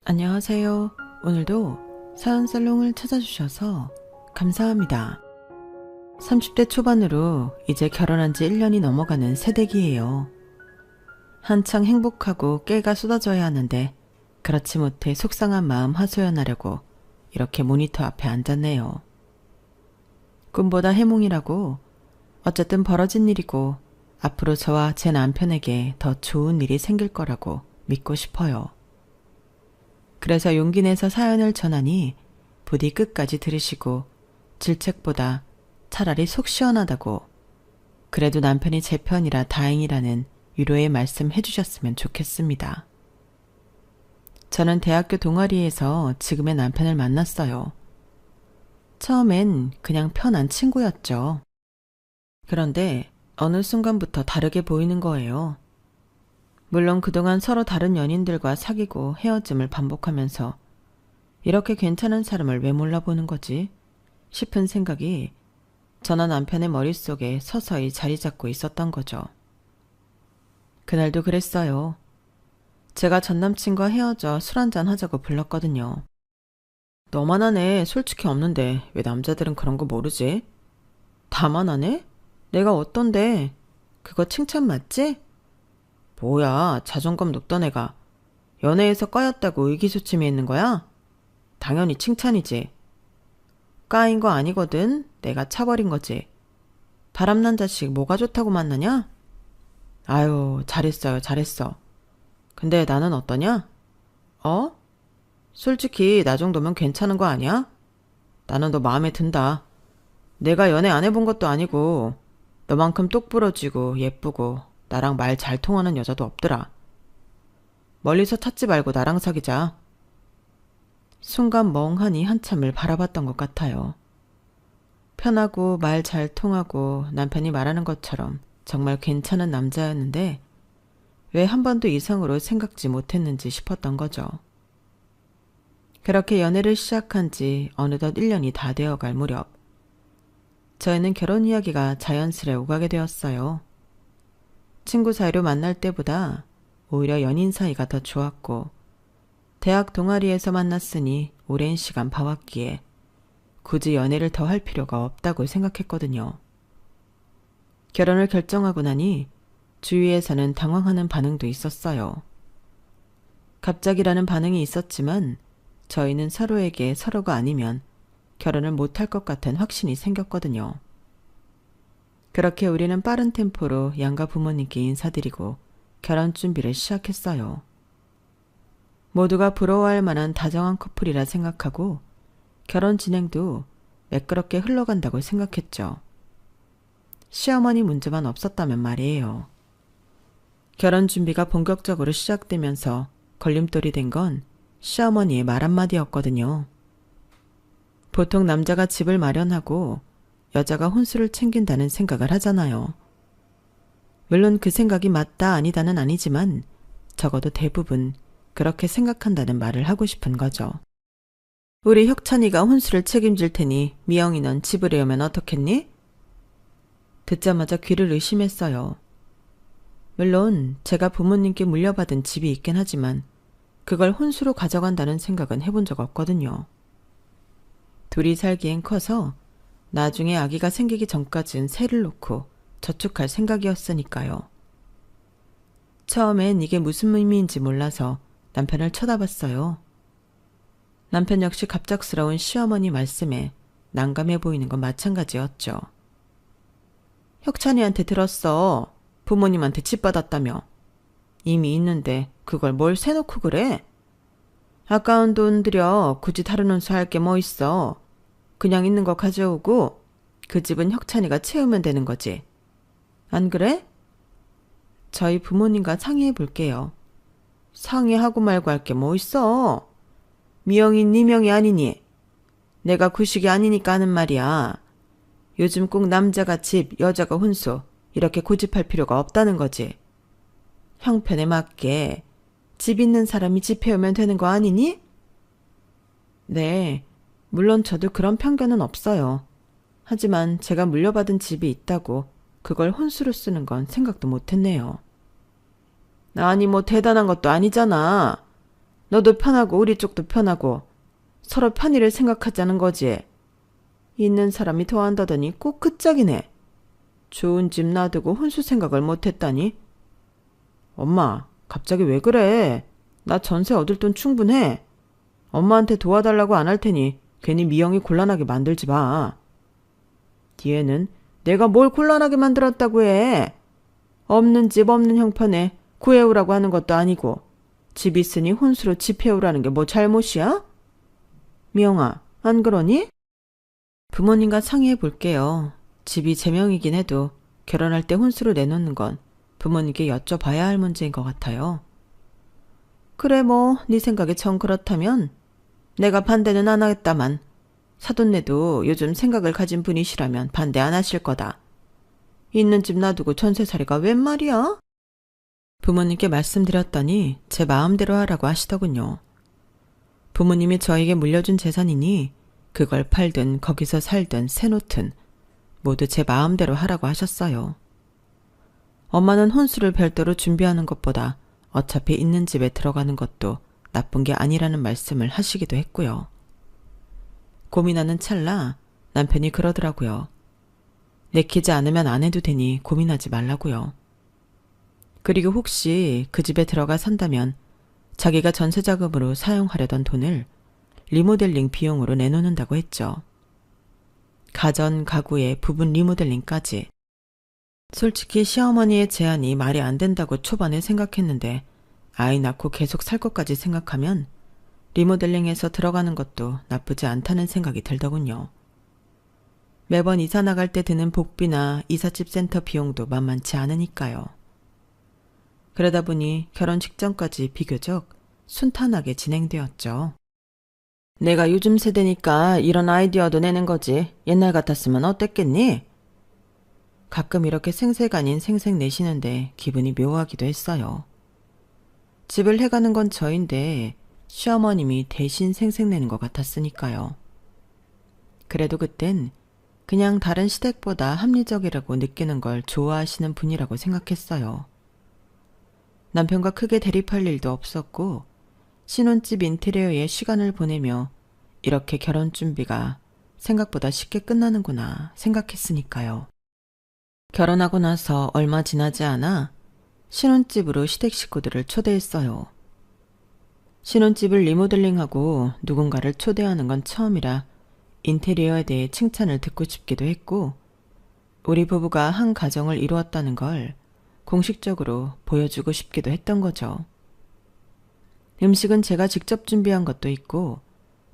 안녕하세요. 오늘도 사연살롱을 찾아주셔서 감사합니다. 30대 초반으로 이제 결혼한 지 1년이 넘어가는 새댁이에요. 한창 행복하고 깨가 쏟아져야 하는데 그렇지 못해 속상한 마음 하소연하려고 이렇게 모니터 앞에 앉았네요. 꿈보다 해몽이라고 어쨌든 벌어진 일이고 앞으로 저와 제 남편에게 더 좋은 일이 생길 거라고 믿고 싶어요. 그래서 용기 내서 사연을 전하니 부디 끝까지 들으시고 질책보다 차라리 속 시원하다고 그래도 남편이 제 편이라 다행이라는 위로의 말씀 해주셨으면 좋겠습니다. 저는 대학교 동아리에서 지금의 남편을 만났어요. 처음엔 그냥 편한 친구였죠. 그런데 어느 순간부터 다르게 보이는 거예요. 물론 그동안 서로 다른 연인들과 사귀고 헤어짐을 반복하면서 이렇게 괜찮은 사람을 왜 몰라보는 거지? 싶은 생각이 저나 남편의 머릿속에 서서히 자리 잡고 있었던 거죠. 그날도 그랬어요. 제가 전 남친과 헤어져 술 한잔 하자고 불렀거든요. 너만 하네. 솔직히 없는데 왜 남자들은 그런 거 모르지? 다만 하네? 내가 어떤데? 그거 칭찬 맞지? 뭐야, 자존감 높던 애가 연애에서 까였다고 의기소침해 있는 거야? 당연히 칭찬이지. 까인 거 아니거든. 내가 차버린 거지. 바람난 자식 뭐가 좋다고 만나냐? 아유, 잘했어요, 잘했어. 근데 나는 어떠냐? 어? 솔직히 나 정도면 괜찮은 거 아니야? 나는 너 마음에 든다. 내가 연애 안 해본 것도 아니고 너만큼 똑부러지고 예쁘고 나랑 말 잘 통하는 여자도 없더라. 멀리서 찾지 말고 나랑 사귀자. 순간 멍하니 한참을 바라봤던 것 같아요. 편하고 말 잘 통하고 남편이 말하는 것처럼 정말 괜찮은 남자였는데 왜 한 번도 이상으로 생각지 못했는지 싶었던 거죠. 그렇게 연애를 시작한 지 어느덧 1년이 다 되어갈 무렵 저희는 결혼 이야기가 자연스레 오가게 되었어요. 친구 사이로 만날 때보다 오히려 연인 사이가 더 좋았고 대학 동아리에서 만났으니 오랜 시간 봐왔기에 굳이 연애를 더 할 필요가 없다고 생각했거든요. 결혼을 결정하고 나니 주위에서는 당황하는 반응도 있었어요. 갑자기라는 반응이 있었지만 저희는 서로에게 서로가 아니면 결혼을 못할 것 같은 확신이 생겼거든요. 그렇게 우리는 빠른 템포로 양가 부모님께 인사드리고 결혼 준비를 시작했어요. 모두가 부러워할 만한 다정한 커플이라 생각하고 결혼 진행도 매끄럽게 흘러간다고 생각했죠. 시어머니 문제만 없었다면 말이에요. 결혼 준비가 본격적으로 시작되면서 걸림돌이 된 건 시어머니의 말 한마디였거든요. 보통 남자가 집을 마련하고 여자가 혼수를 챙긴다는 생각을 하잖아요. 물론 그 생각이 맞다 아니다는 아니지만 적어도 대부분 그렇게 생각한다는 말을 하고 싶은 거죠. 우리 혁찬이가 혼수를 책임질 테니 미영이 넌 집을 해오면 어떻겠니? 듣자마자 귀를 의심했어요. 물론 제가 부모님께 물려받은 집이 있긴 하지만 그걸 혼수로 가져간다는 생각은 해본 적 없거든요. 둘이 살기엔 커서 나중에 아기가 생기기 전까진 세를 놓고 저축할 생각이었으니까요. 처음엔 이게 무슨 의미인지 몰라서 남편을 쳐다봤어요. 남편 역시 갑작스러운 시어머니 말씀에 난감해 보이는 건 마찬가지였죠. 혁찬이한테 들었어. 부모님한테 집 받았다며. 이미 있는데 그걸 뭘 세놓고 그래? 아까운 돈 들여 굳이 다른 혼수 할 게 뭐 있어. 그냥 있는 거 가져오고 그 집은 혁찬이가 채우면 되는 거지. 안 그래? 저희 부모님과 상의해 볼게요. 상의하고 말고 할 게 뭐 있어. 미영이 네 명이 아니니. 내가 구식이 아니니까 하는 말이야. 요즘 꼭 남자가 집, 여자가 혼수 이렇게 고집할 필요가 없다는 거지. 형편에 맞게 집 있는 사람이 집 해오면 되는 거 아니니? 네, 물론 저도 그런 편견은 없어요. 하지만 제가 물려받은 집이 있다고 그걸 혼수로 쓰는 건 생각도 못했네요. 아니 뭐 대단한 것도 아니잖아. 너도 편하고 우리 쪽도 편하고 서로 편의를 생각하자는 거지. 있는 사람이 더한다더니 꼭 그 짝이네. 좋은 집 놔두고 혼수 생각을 못했다니. 엄마, 갑자기 왜 그래? 나 전세 얻을 돈 충분해. 엄마한테 도와달라고 안 할 테니 괜히 미영이 곤란하게 만들지 마. 뒤에는 내가 뭘 곤란하게 만들었다고 해. 없는 집 없는 형편에 구해오라고 하는 것도 아니고 집 있으니 혼수로 집 해오라는 게 뭐 잘못이야? 미영아, 안 그러니? 부모님과 상의해 볼게요. 집이 제 명이긴 해도 결혼할 때 혼수로 내놓는 건 부모님께 여쭤봐야 할 문제인 것 같아요. 그래 뭐 네 생각이 정 그렇다면 내가 반대는 안 하겠다만 사돈네도 요즘 생각을 가진 분이시라면 반대 안 하실 거다. 있는 집 놔두고 전세살이가 웬 말이야? 부모님께 말씀드렸더니 제 마음대로 하라고 하시더군요. 부모님이 저에게 물려준 재산이니 그걸 팔든 거기서 살든 세놓든 모두 제 마음대로 하라고 하셨어요. 엄마는 혼수를 별도로 준비하는 것보다 어차피 있는 집에 들어가는 것도 나쁜 게 아니라는 말씀을 하시기도 했고요. 고민하는 찰나 남편이 그러더라고요. 내키지 않으면 안 해도 되니 고민하지 말라고요. 그리고 혹시 그 집에 들어가 산다면 자기가 전세자금으로 사용하려던 돈을 리모델링 비용으로 내놓는다고 했죠. 가전, 가구의 부분 리모델링까지. 솔직히 시어머니의 제안이 말이 안 된다고 초반에 생각했는데 아이 낳고 계속 살 것까지 생각하면 리모델링에서 들어가는 것도 나쁘지 않다는 생각이 들더군요. 매번 이사 나갈 때 드는 복비나 이삿집 센터 비용도 만만치 않으니까요. 그러다 보니 결혼 직전까지 비교적 순탄하게 진행되었죠. 내가 요즘 세대니까 이런 아이디어도 내는 거지. 옛날 같았으면 어땠겠니? 가끔 이렇게 생색 아닌 생색 내시는데 기분이 묘하기도 했어요. 집을 해가는 건 저인데 시어머님이 대신 생색 내는 것 같았으니까요. 그래도 그땐 그냥 다른 시댁보다 합리적이라고 느끼는 걸 좋아하시는 분이라고 생각했어요. 남편과 크게 대립할 일도 없었고 신혼집 인테리어에 시간을 보내며 이렇게 결혼 준비가 생각보다 쉽게 끝나는구나 생각했으니까요. 결혼하고 나서 얼마 지나지 않아 신혼집으로 시댁 식구들을 초대했어요. 신혼집을 리모델링하고 누군가를 초대하는 건 처음이라 인테리어에 대해 칭찬을 듣고 싶기도 했고 우리 부부가 한 가정을 이루었다는 걸 공식적으로 보여주고 싶기도 했던 거죠. 음식은 제가 직접 준비한 것도 있고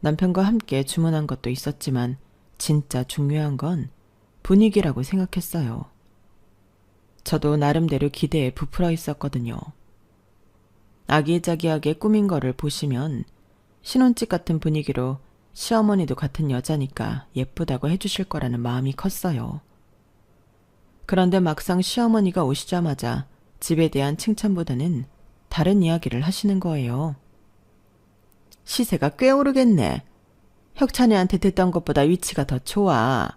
남편과 함께 주문한 것도 있었지만 진짜 중요한 건 분위기라고 생각했어요. 저도 나름대로 기대에 부풀어 있었거든요. 아기자기하게 꾸민 거를 보시면 신혼집 같은 분위기로 시어머니도 같은 여자니까 예쁘다고 해주실 거라는 마음이 컸어요. 그런데 막상 시어머니가 오시자마자 집에 대한 칭찬보다는 다른 이야기를 하시는 거예요. 시세가 꽤 오르겠네. 혁찬이한테 듣던 것보다 위치가 더 좋아.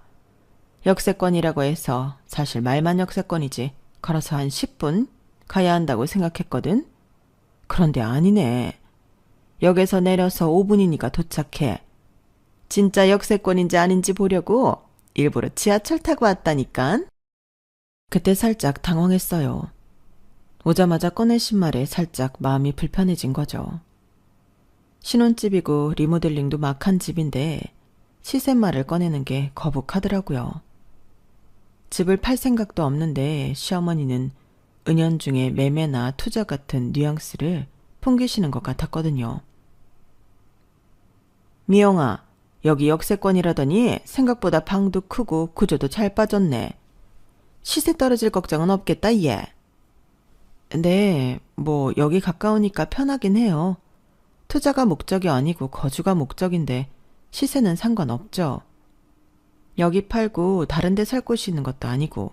역세권이라고 해서 사실 말만 역세권이지 걸어서 한 10분 가야 한다고 생각했거든. 그런데 아니네. 역에서 내려서 5분이니까 도착해. 진짜 역세권인지 아닌지 보려고 일부러 지하철 타고 왔다니깐. 그때 살짝 당황했어요. 오자마자 꺼내신 말에 살짝 마음이 불편해진 거죠. 신혼집이고 리모델링도 막 한 집인데 시세말을 꺼내는 게 거북하더라고요. 집을 팔 생각도 없는데 시어머니는 은연중에 매매나 투자 같은 뉘앙스를 풍기시는 것 같았거든요. 미영아, 여기 역세권이라더니 생각보다 방도 크고 구조도 잘 빠졌네. 시세 떨어질 걱정은 없겠다, 얘. 네, 뭐 여기 가까우니까 편하긴 해요. 투자가 목적이 아니고 거주가 목적인데 시세는 상관없죠. 여기 팔고 다른 데 살 곳이 있는 것도 아니고.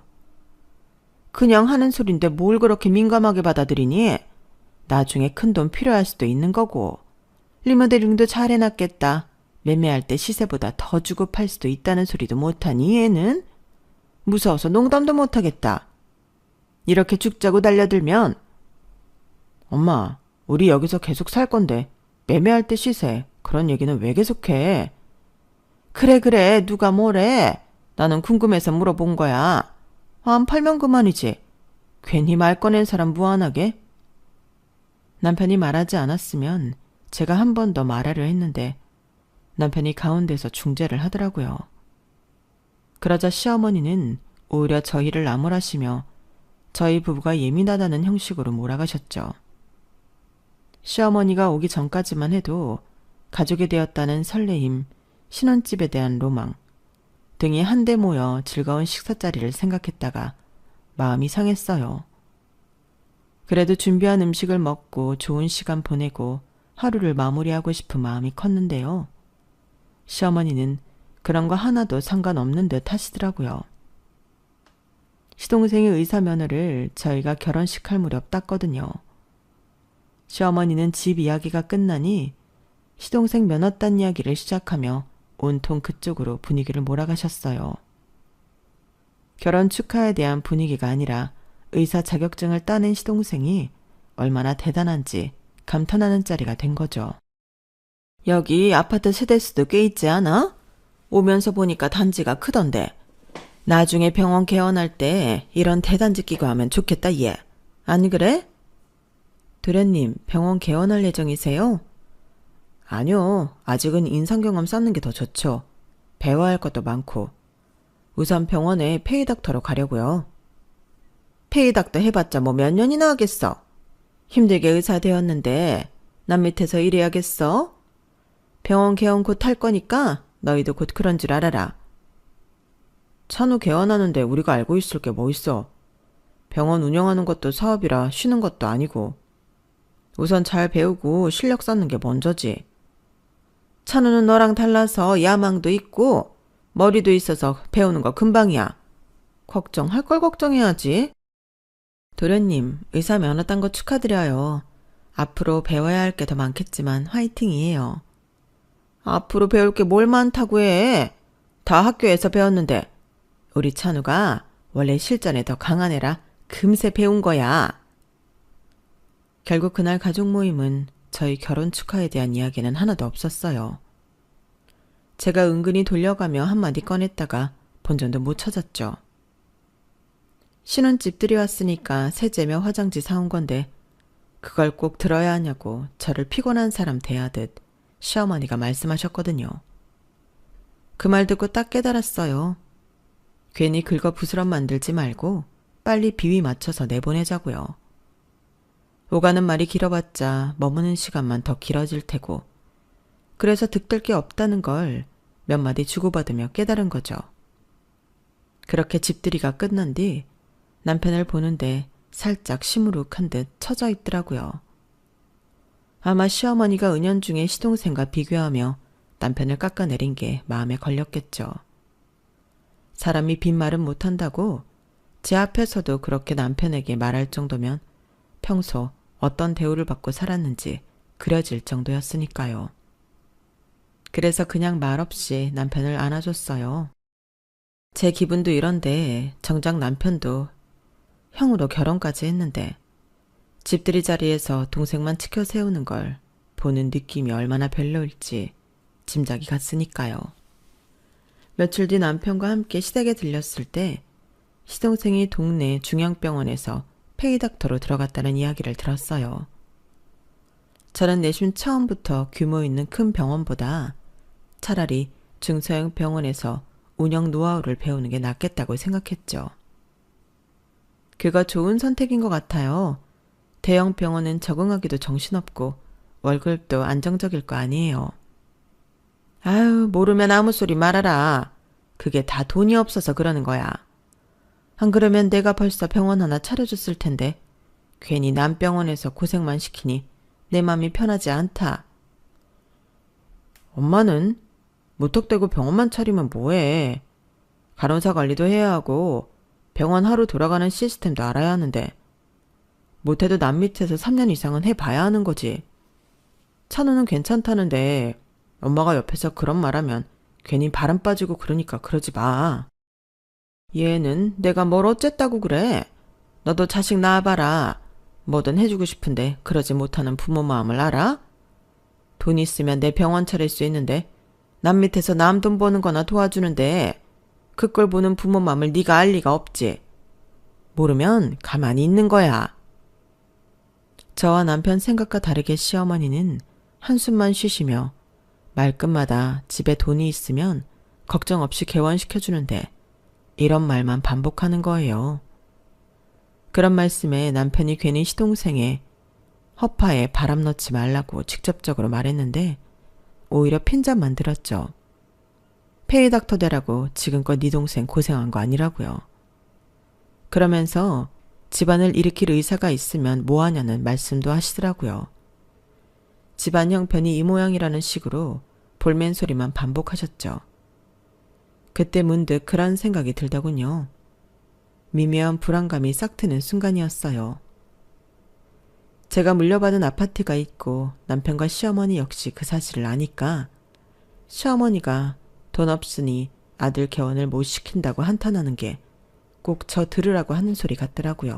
그냥 하는 소린데 뭘 그렇게 민감하게 받아들이니? 나중에 큰돈 필요할 수도 있는 거고. 리모델링도 잘 해놨겠다. 매매할 때 시세보다 더 주고 팔 수도 있다는 소리도 못하니 얘는? 무서워서 농담도 못하겠다. 이렇게 죽자고 달려들면. 엄마, 우리 여기서 계속 살 건데 매매할 때 시세, 그런 얘기는 왜 계속해? 그래, 누가 뭐래? 나는 궁금해서 물어본 거야. 안 팔면 그만이지. 괜히 말 꺼낸 사람 무안하게? 남편이 말하지 않았으면 제가 한 번 더 말하려 했는데 남편이 가운데서 중재를 하더라고요. 그러자 시어머니는 오히려 저희를 나무라시며 저희 부부가 예민하다는 형식으로 몰아가셨죠. 시어머니가 오기 전까지만 해도 가족이 되었다는 설레임, 신혼집에 대한 로망 등이 한데 모여 즐거운 식사자리를 생각했다가 마음이 상했어요. 그래도 준비한 음식을 먹고 좋은 시간 보내고 하루를 마무리하고 싶은 마음이 컸는데요. 시어머니는 그런 거 하나도 상관없는 듯 하시더라고요. 시동생의 의사 면허를 저희가 결혼식 할 무렵 땄거든요. 시어머니는 집 이야기가 끝나니 시동생 면허 딴 이야기를 시작하며 온통 그쪽으로 분위기를 몰아가셨어요. 결혼 축하에 대한 분위기가 아니라 의사 자격증을 따낸 시동생이 얼마나 대단한지 감탄하는 자리가 된 거죠. 여기 아파트 세대수도 꽤 있지 않아? 오면서 보니까 단지가 크던데. 나중에 병원 개원할 때 이런 대단지 끼고 하면 좋겠다 얘. 아니 그래? 도련님, 병원 개원할 예정이세요? 아니요. 아직은 인상경험 쌓는 게 더 좋죠. 배워야 할 것도 많고. 우선 병원에 페이닥터로 가려고요. 페이닥터 해봤자 뭐 몇 년이나 하겠어. 힘들게 의사 되었는데 남 밑에서 일해야겠어? 병원 개원 곧 할 거니까 너희도 곧 그런 줄 알아라. 찬우 개원하는데 우리가 알고 있을 게 뭐 있어. 병원 운영하는 것도 사업이라 쉬는 것도 아니고. 우선 잘 배우고 실력 쌓는 게 먼저지. 찬우는 너랑 달라서 야망도 있고 머리도 있어서 배우는 거 금방이야. 걱정할 걸 걱정해야지. 도련님, 의사 면허 딴 거 축하드려요. 앞으로 배워야 할 게 더 많겠지만 화이팅이에요. 앞으로 배울 게 뭘 많다고 해. 다 학교에서 배웠는데. 우리 찬우가 원래 실전에 더 강한 애라 금세 배운 거야. 결국 그날 가족 모임은 저희 결혼 축하에 대한 이야기는 하나도 없었어요. 제가 은근히 돌려가며 한마디 꺼냈다가 본전도 못 찾았죠. 신혼집들이 왔으니까 세제며 화장지 사온 건데 그걸 꼭 들어야 하냐고 저를 피곤한 사람 대하듯 시어머니가 말씀하셨거든요. 그 말 듣고 딱 깨달았어요. 괜히 긁어 부스럼 만들지 말고 빨리 비위 맞춰서 내보내자고요. 오가는 말이 길어봤자 머무는 시간만 더 길어질 테고 그래서 득될 게 없다는 걸 몇 마디 주고받으며 깨달은 거죠. 그렇게 집들이가 끝난 뒤 남편을 보는데 살짝 시무룩한 듯 처져 있더라고요. 아마 시어머니가 은연중에 시동생과 비교하며 남편을 깎아내린 게 마음에 걸렸겠죠. 사람이 빈말은 못한다고 제 앞에서도 그렇게 남편에게 말할 정도면 평소 어떤 대우를 받고 살았는지 그려질 정도였으니까요. 그래서 그냥 말없이 남편을 안아줬어요. 제 기분도 이런데 정작 남편도 형으로 결혼까지 했는데 집들이 자리에서 동생만 치켜 세우는 걸 보는 느낌이 얼마나 별로일지 짐작이 갔으니까요. 며칠 뒤 남편과 함께 시댁에 들렸을 때 시동생이 동네 중앙병원에서 페이닥터로 들어갔다는 이야기를 들었어요. 저는 내심 처음부터 규모 있는 큰 병원보다 차라리 중소형 병원에서 운영 노하우를 배우는 게 낫겠다고 생각했죠. 그거 좋은 선택인 것 같아요. 대형 병원은 적응하기도 정신없고 월급도 안정적일 거 아니에요. 아유, 모르면 아무 소리 말아라. 그게 다 돈이 없어서 그러는 거야. 안 그러면 내가 벌써 병원 하나 차려줬을 텐데 괜히 남 병원에서 고생만 시키니 내 맘이 편하지 않다. 엄마는 무턱대고 병원만 차리면 뭐해. 간호사 관리도 해야 하고 병원 하루 돌아가는 시스템도 알아야 하는데 못해도 남 밑에서 3년 이상은 해봐야 하는 거지. 찬우는 괜찮다는데 엄마가 옆에서 그런 말하면 괜히 바람 빠지고 그러니까 그러지 마. 얘는 내가 뭘 어쨌다고 그래. 너도 자식 낳아봐라. 뭐든 해주고 싶은데 그러지 못하는 부모 마음을 알아? 돈 있으면 내 병원 차릴 수 있는데 남 밑에서 남 돈 버는 거나 도와주는데 그걸 보는 부모 맘을 네가 알 리가 없지. 모르면 가만히 있는 거야. 저와 남편 생각과 다르게 시어머니는 한숨만 쉬시며 말끝마다 집에 돈이 있으면 걱정 없이 개원시켜주는데 이런 말만 반복하는 거예요. 그런 말씀에 남편이 괜히 시동생의 허파에 바람 넣지 말라고 직접적으로 말했는데 오히려 핀잔 만들었죠. 페이닥터 되라고 지금껏 네 동생 고생한 거 아니라고요. 그러면서 집안을 일으킬 의사가 있으면 뭐하냐는 말씀도 하시더라고요. 집안 형편이 이 모양이라는 식으로 볼멘 소리만 반복하셨죠. 그때 문득 그런 생각이 들더군요. 미묘한 불안감이 싹 트는 순간이었어요. 제가 물려받은 아파트가 있고 남편과 시어머니 역시 그 사실을 아니까 시어머니가 돈 없으니 아들 개원을 못 시킨다고 한탄하는 게 꼭 저 들으라고 하는 소리 같더라고요.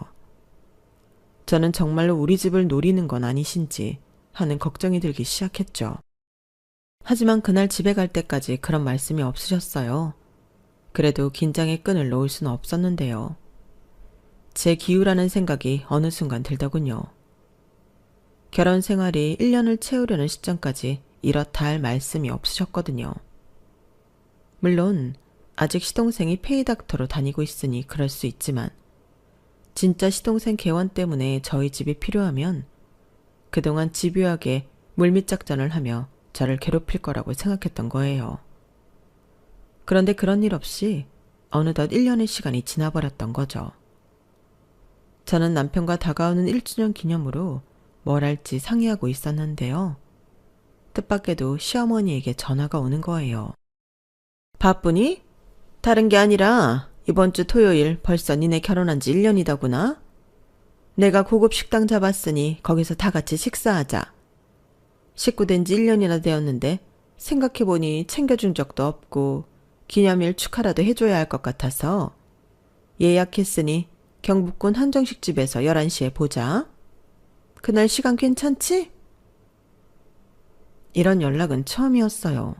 저는 정말로 우리 집을 노리는 건 아니신지 하는 걱정이 들기 시작했죠. 하지만 그날 집에 갈 때까지 그런 말씀이 없으셨어요. 그래도 긴장의 끈을 놓을 수는 없었는데요. 제 기우라는 생각이 어느 순간 들더군요. 결혼 생활이 1년을 채우려는 시점까지 이렇다 할 말씀이 없으셨거든요. 물론 아직 시동생이 페이닥터로 다니고 있으니 그럴 수 있지만 진짜 시동생 개원 때문에 저희 집이 필요하면 그동안 집요하게 물밑작전을 하며 저를 괴롭힐 거라고 생각했던 거예요. 그런데 그런 일 없이 어느덧 1년의 시간이 지나버렸던 거죠. 저는 남편과 다가오는 1주년 기념으로 뭘 할지 상의하고 있었는데요. 뜻밖에도 시어머니에게 전화가 오는 거예요. 바쁘니? 다른 게 아니라 이번 주 토요일 벌써 니네 결혼한 지 1년이다구나. 내가 고급 식당 잡았으니 거기서 다 같이 식사하자. 식구 된 지 1년이나 되었는데 생각해보니 챙겨준 적도 없고 기념일 축하라도 해줘야 할 것 같아서 예약했으니 경북군 한정식집에서 11시에 보자. 그날 시간 괜찮지? 이런 연락은 처음이었어요.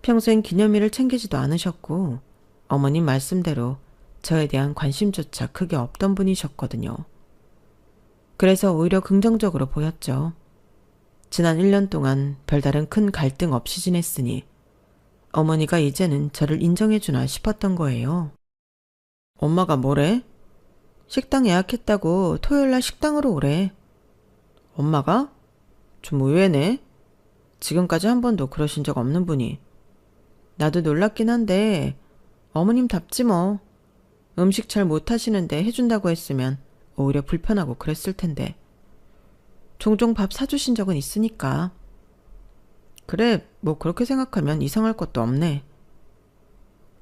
평소엔 기념일을 챙기지도 않으셨고 어머님 말씀대로 저에 대한 관심조차 크게 없던 분이셨거든요. 그래서 오히려 긍정적으로 보였죠. 지난 1년 동안 별다른 큰 갈등 없이 지냈으니 어머니가 이제는 저를 인정해주나 싶었던 거예요. 엄마가 뭐래? 식당 예약했다고 토요일날 식당으로 오래. 엄마가? 좀 의외네. 지금까지 한 번도 그러신 적 없는 분이. 나도 놀랍긴 한데 어머님답지 뭐. 음식 잘 못하시는데 해준다고 했으면 오히려 불편하고 그랬을 텐데. 종종 밥 사주신 적은 있으니까. 그래, 뭐 그렇게 생각하면 이상할 것도 없네.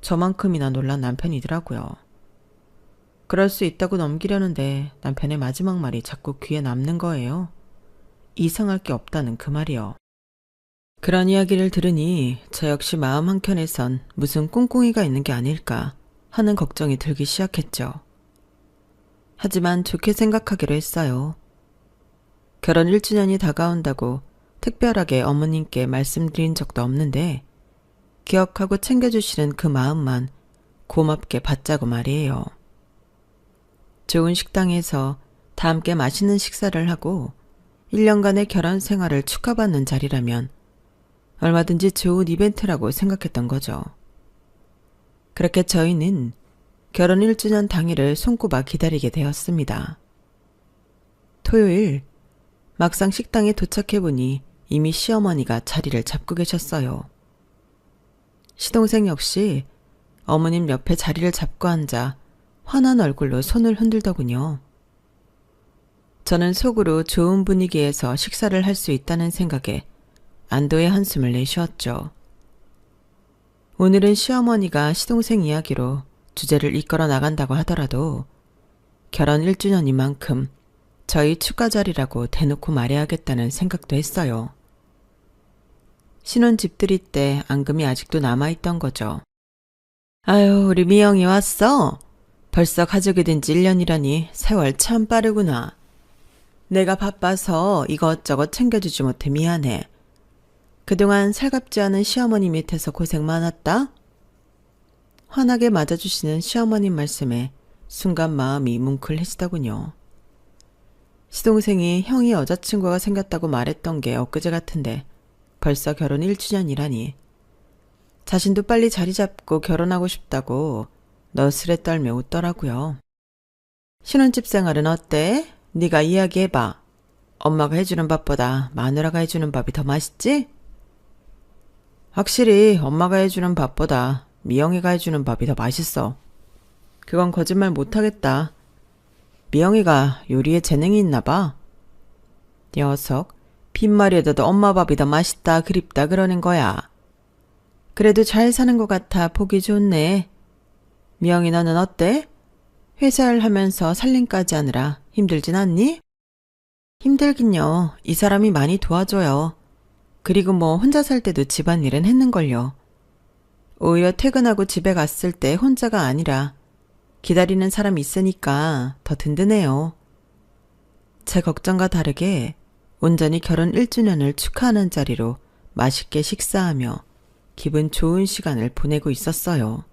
저만큼이나 놀란 남편이더라고요. 그럴 수 있다고 넘기려는데 남편의 마지막 말이 자꾸 귀에 남는 거예요. 이상할 게 없다는 그 말이요. 그런 이야기를 들으니 저 역시 마음 한켠에선 무슨 꿍꿍이가 있는 게 아닐까 하는 걱정이 들기 시작했죠. 하지만 좋게 생각하기로 했어요. 결혼 1주년이 다가온다고 특별하게 어머님께 말씀드린 적도 없는데 기억하고 챙겨주시는 그 마음만 고맙게 받자고 말이에요. 좋은 식당에서 다 함께 맛있는 식사를 하고 1년간의 결혼 생활을 축하받는 자리라면 얼마든지 좋은 이벤트라고 생각했던 거죠. 그렇게 저희는 결혼 1주년 당일을 손꼽아 기다리게 되었습니다. 토요일 막상 식당에 도착해보니 이미 시어머니가 자리를 잡고 계셨어요. 시동생 역시 어머님 옆에 자리를 잡고 앉아 환한 얼굴로 손을 흔들더군요. 저는 속으로 좋은 분위기에서 식사를 할 수 있다는 생각에 안도의 한숨을 내쉬었죠. 오늘은 시어머니가 시동생 이야기로 주제를 이끌어 나간다고 하더라도 결혼 1주년인 저희 축가 자리라고 대놓고 말해야겠다는 생각도 했어요. 신혼 집들이 때 앙금이 아직도 남아있던 거죠. 아유, 우리 미영이 왔어? 벌써 가족이 된 지 1년이라니 세월 참 빠르구나. 내가 바빠서 이것저것 챙겨주지 못해 미안해. 그동안 살갑지 않은 시어머니 밑에서 고생 많았다? 환하게 맞아주시는 시어머님 말씀에 순간 마음이 뭉클해지더군요. 시동생이 형이 여자친구가 생겼다고 말했던 게 엊그제 같은데 벌써 결혼 1주년이라니. 자신도 빨리 자리 잡고 결혼하고 싶다고 너스레 떨며 웃더라고요. 신혼집 생활은 어때? 네가 이야기해봐. 엄마가 해주는 밥보다 마누라가 해주는 밥이 더 맛있지? 확실히 엄마가 해주는 밥보다 미영이가 해주는 밥이 더 맛있어. 그건 거짓말 못하겠다. 미영이가 요리에 재능이 있나 봐. 녀석, 빈말에다도 엄마 밥이 더 맛있다 그립다 그러는 거야. 그래도 잘 사는 것 같아 보기 좋네. 미영이 너는 어때? 회사 일 하면서 살림까지 하느라 힘들진 않니? 힘들긴요. 이 사람이 많이 도와줘요. 그리고 뭐 혼자 살 때도 집안일은 했는걸요. 오히려 퇴근하고 집에 갔을 때 혼자가 아니라 기다리는 사람이 있으니까 더 든든해요. 제 걱정과 다르게 온전히 결혼 1주년을 축하하는 자리로 맛있게 식사하며 기분 좋은 시간을 보내고 있었어요.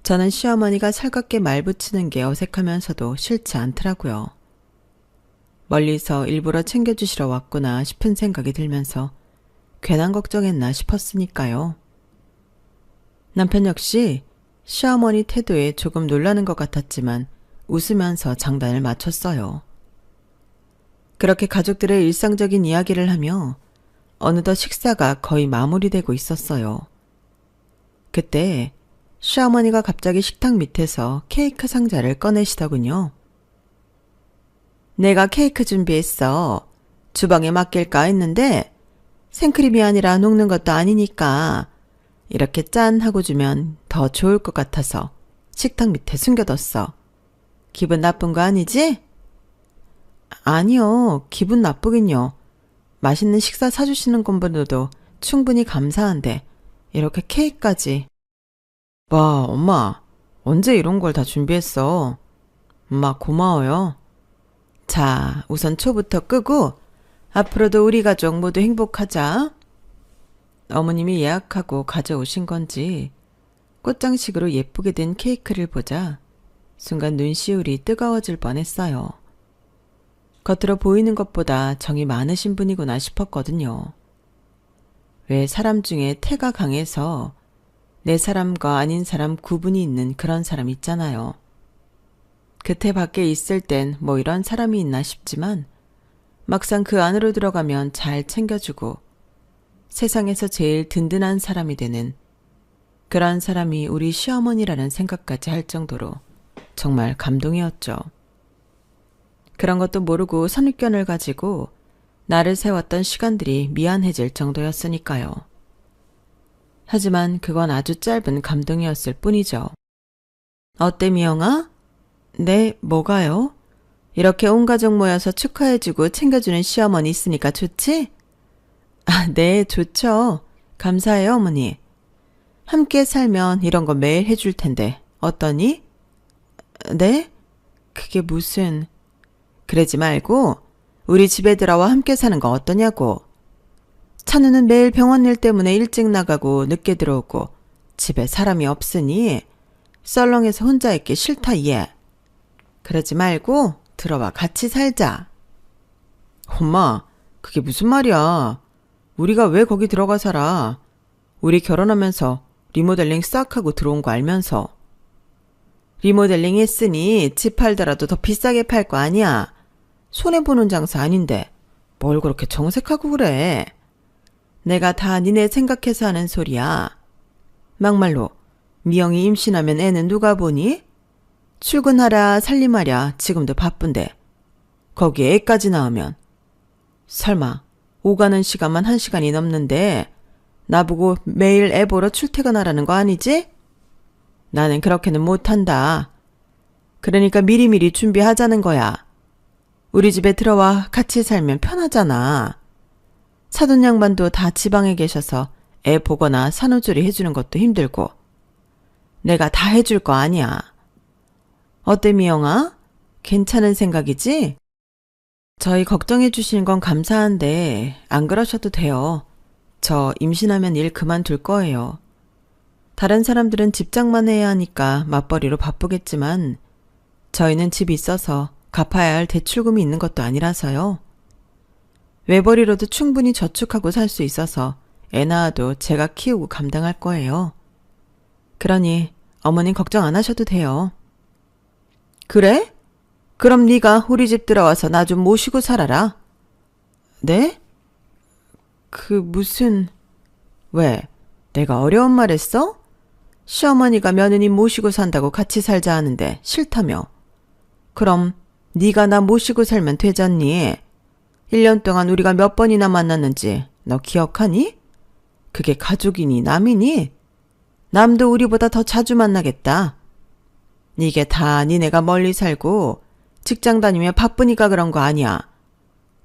저는 시어머니가 살갑게 말 붙이는 게 어색하면서도 싫지 않더라고요. 멀리서 일부러 챙겨주시러 왔구나 싶은 생각이 들면서 괜한 걱정했나 싶었으니까요. 남편 역시 시어머니 태도에 조금 놀라는 것 같았지만 웃으면서 장단을 맞췄어요. 그렇게 가족들의 일상적인 이야기를 하며 어느덧 식사가 거의 마무리되고 있었어요. 그때 시어머니가 갑자기 식탁 밑에서 케이크 상자를 꺼내시더군요. 내가 케이크 준비했어. 주방에 맡길까 했는데 생크림이 아니라 녹는 것도 아니니까 이렇게 짠 하고 주면 더 좋을 것 같아서 식탁 밑에 숨겨뒀어. 기분 나쁜 거 아니지? 아니요. 기분 나쁘긴요. 맛있는 식사 사주시는 것보다도 충분히 감사한데 이렇게 케이크까지. 와, 엄마. 언제 이런 걸 다 준비했어? 엄마 고마워요. 자, 우선 초부터 끄고 앞으로도 우리 가족 모두 행복하자. 어머님이 예약하고 가져오신 건지 꽃장식으로 예쁘게 된 케이크를 보자 순간 눈시울이 뜨거워질 뻔했어요. 겉으로 보이는 것보다 정이 많으신 분이구나 싶었거든요. 왜 사람 중에 태가 강해서 내 사람과 아닌 사람 구분이 있는 그런 사람 있잖아요. 그 태 밖에 있을 땐 뭐 이런 사람이 있나 싶지만 막상 그 안으로 들어가면 잘 챙겨주고 세상에서 제일 든든한 사람이 되는 그런 사람이 우리 시어머니라는 생각까지 할 정도로 정말 감동이었죠. 그런 것도 모르고 선입견을 가지고 나를 세웠던 시간들이 미안해질 정도였으니까요. 하지만 그건 아주 짧은 감동이었을 뿐이죠. 어때 미영아? 네, 뭐가요? 이렇게 온 가족 모여서 축하해주고 챙겨주는 시어머니 있으니까 좋지? 아, 네, 좋죠. 감사해요, 어머니. 함께 살면 이런 거 매일 해줄 텐데 어떠니? 네? 그게 무슨... 그러지 말고 우리 집에 들어와 함께 사는 거 어떠냐고. 찬우는 매일 병원 일 때문에 일찍 나가고 늦게 들어오고 집에 사람이 없으니 썰렁해서 혼자 있기 싫다 얘. 그러지 말고 들어와 같이 살자. 엄마, 그게 무슨 말이야. 우리가 왜 거기 들어가 살아. 우리 결혼하면서 리모델링 싹 하고 들어온 거 알면서. 리모델링 했으니 집 팔더라도 더 비싸게 팔 거 아니야. 손해보는 장사 아닌데 뭘 그렇게 정색하고 그래. 내가 다 니네 생각해서 하는 소리야. 막말로 미영이 임신하면 애는 누가 보니? 출근하랴 살림하랴 지금도 바쁜데 거기에 애까지 낳으면 설마 오가는 시간만 1시간이 넘는데 나보고 매일 애 보러 출퇴근하라는 거 아니지? 나는 그렇게는 못한다. 그러니까 미리미리 준비하자는 거야. 우리 집에 들어와 같이 살면 편하잖아. 사돈 양반도 다 지방에 계셔서 애 보거나 산후조리 해주는 것도 힘들고 내가 다 해줄 거 아니야. 어때 미영아? 괜찮은 생각이지? 저희 걱정해 주시는 건 감사한데 안 그러셔도 돼요. 저 임신하면 일 그만둘 거예요. 다른 사람들은 집장만 해야 하니까 맞벌이로 바쁘겠지만 저희는 집이 있어서 갚아야 할 대출금이 있는 것도 아니라서요. 외벌이로도 충분히 저축하고 살 수 있어서 애 낳아도 제가 키우고 감당할 거예요. 그러니 어머님 걱정 안 하셔도 돼요. 그래? 그럼 네가 우리 집 들어와서 나 좀 모시고 살아라. 네? 왜? 내가 어려운 말 했어? 시어머니가 며느님 모시고 산다고 같이 살자 하는데 싫다며. 그럼 네가 나 모시고 살면 되잖니. 1년 동안 우리가 몇 번이나 만났는지 너 기억하니? 그게 가족이니 남이니? 남도 우리보다 더 자주 만나겠다. 이게 다 니네가 멀리 살고 직장 다니며 바쁘니까 그런 거 아니야.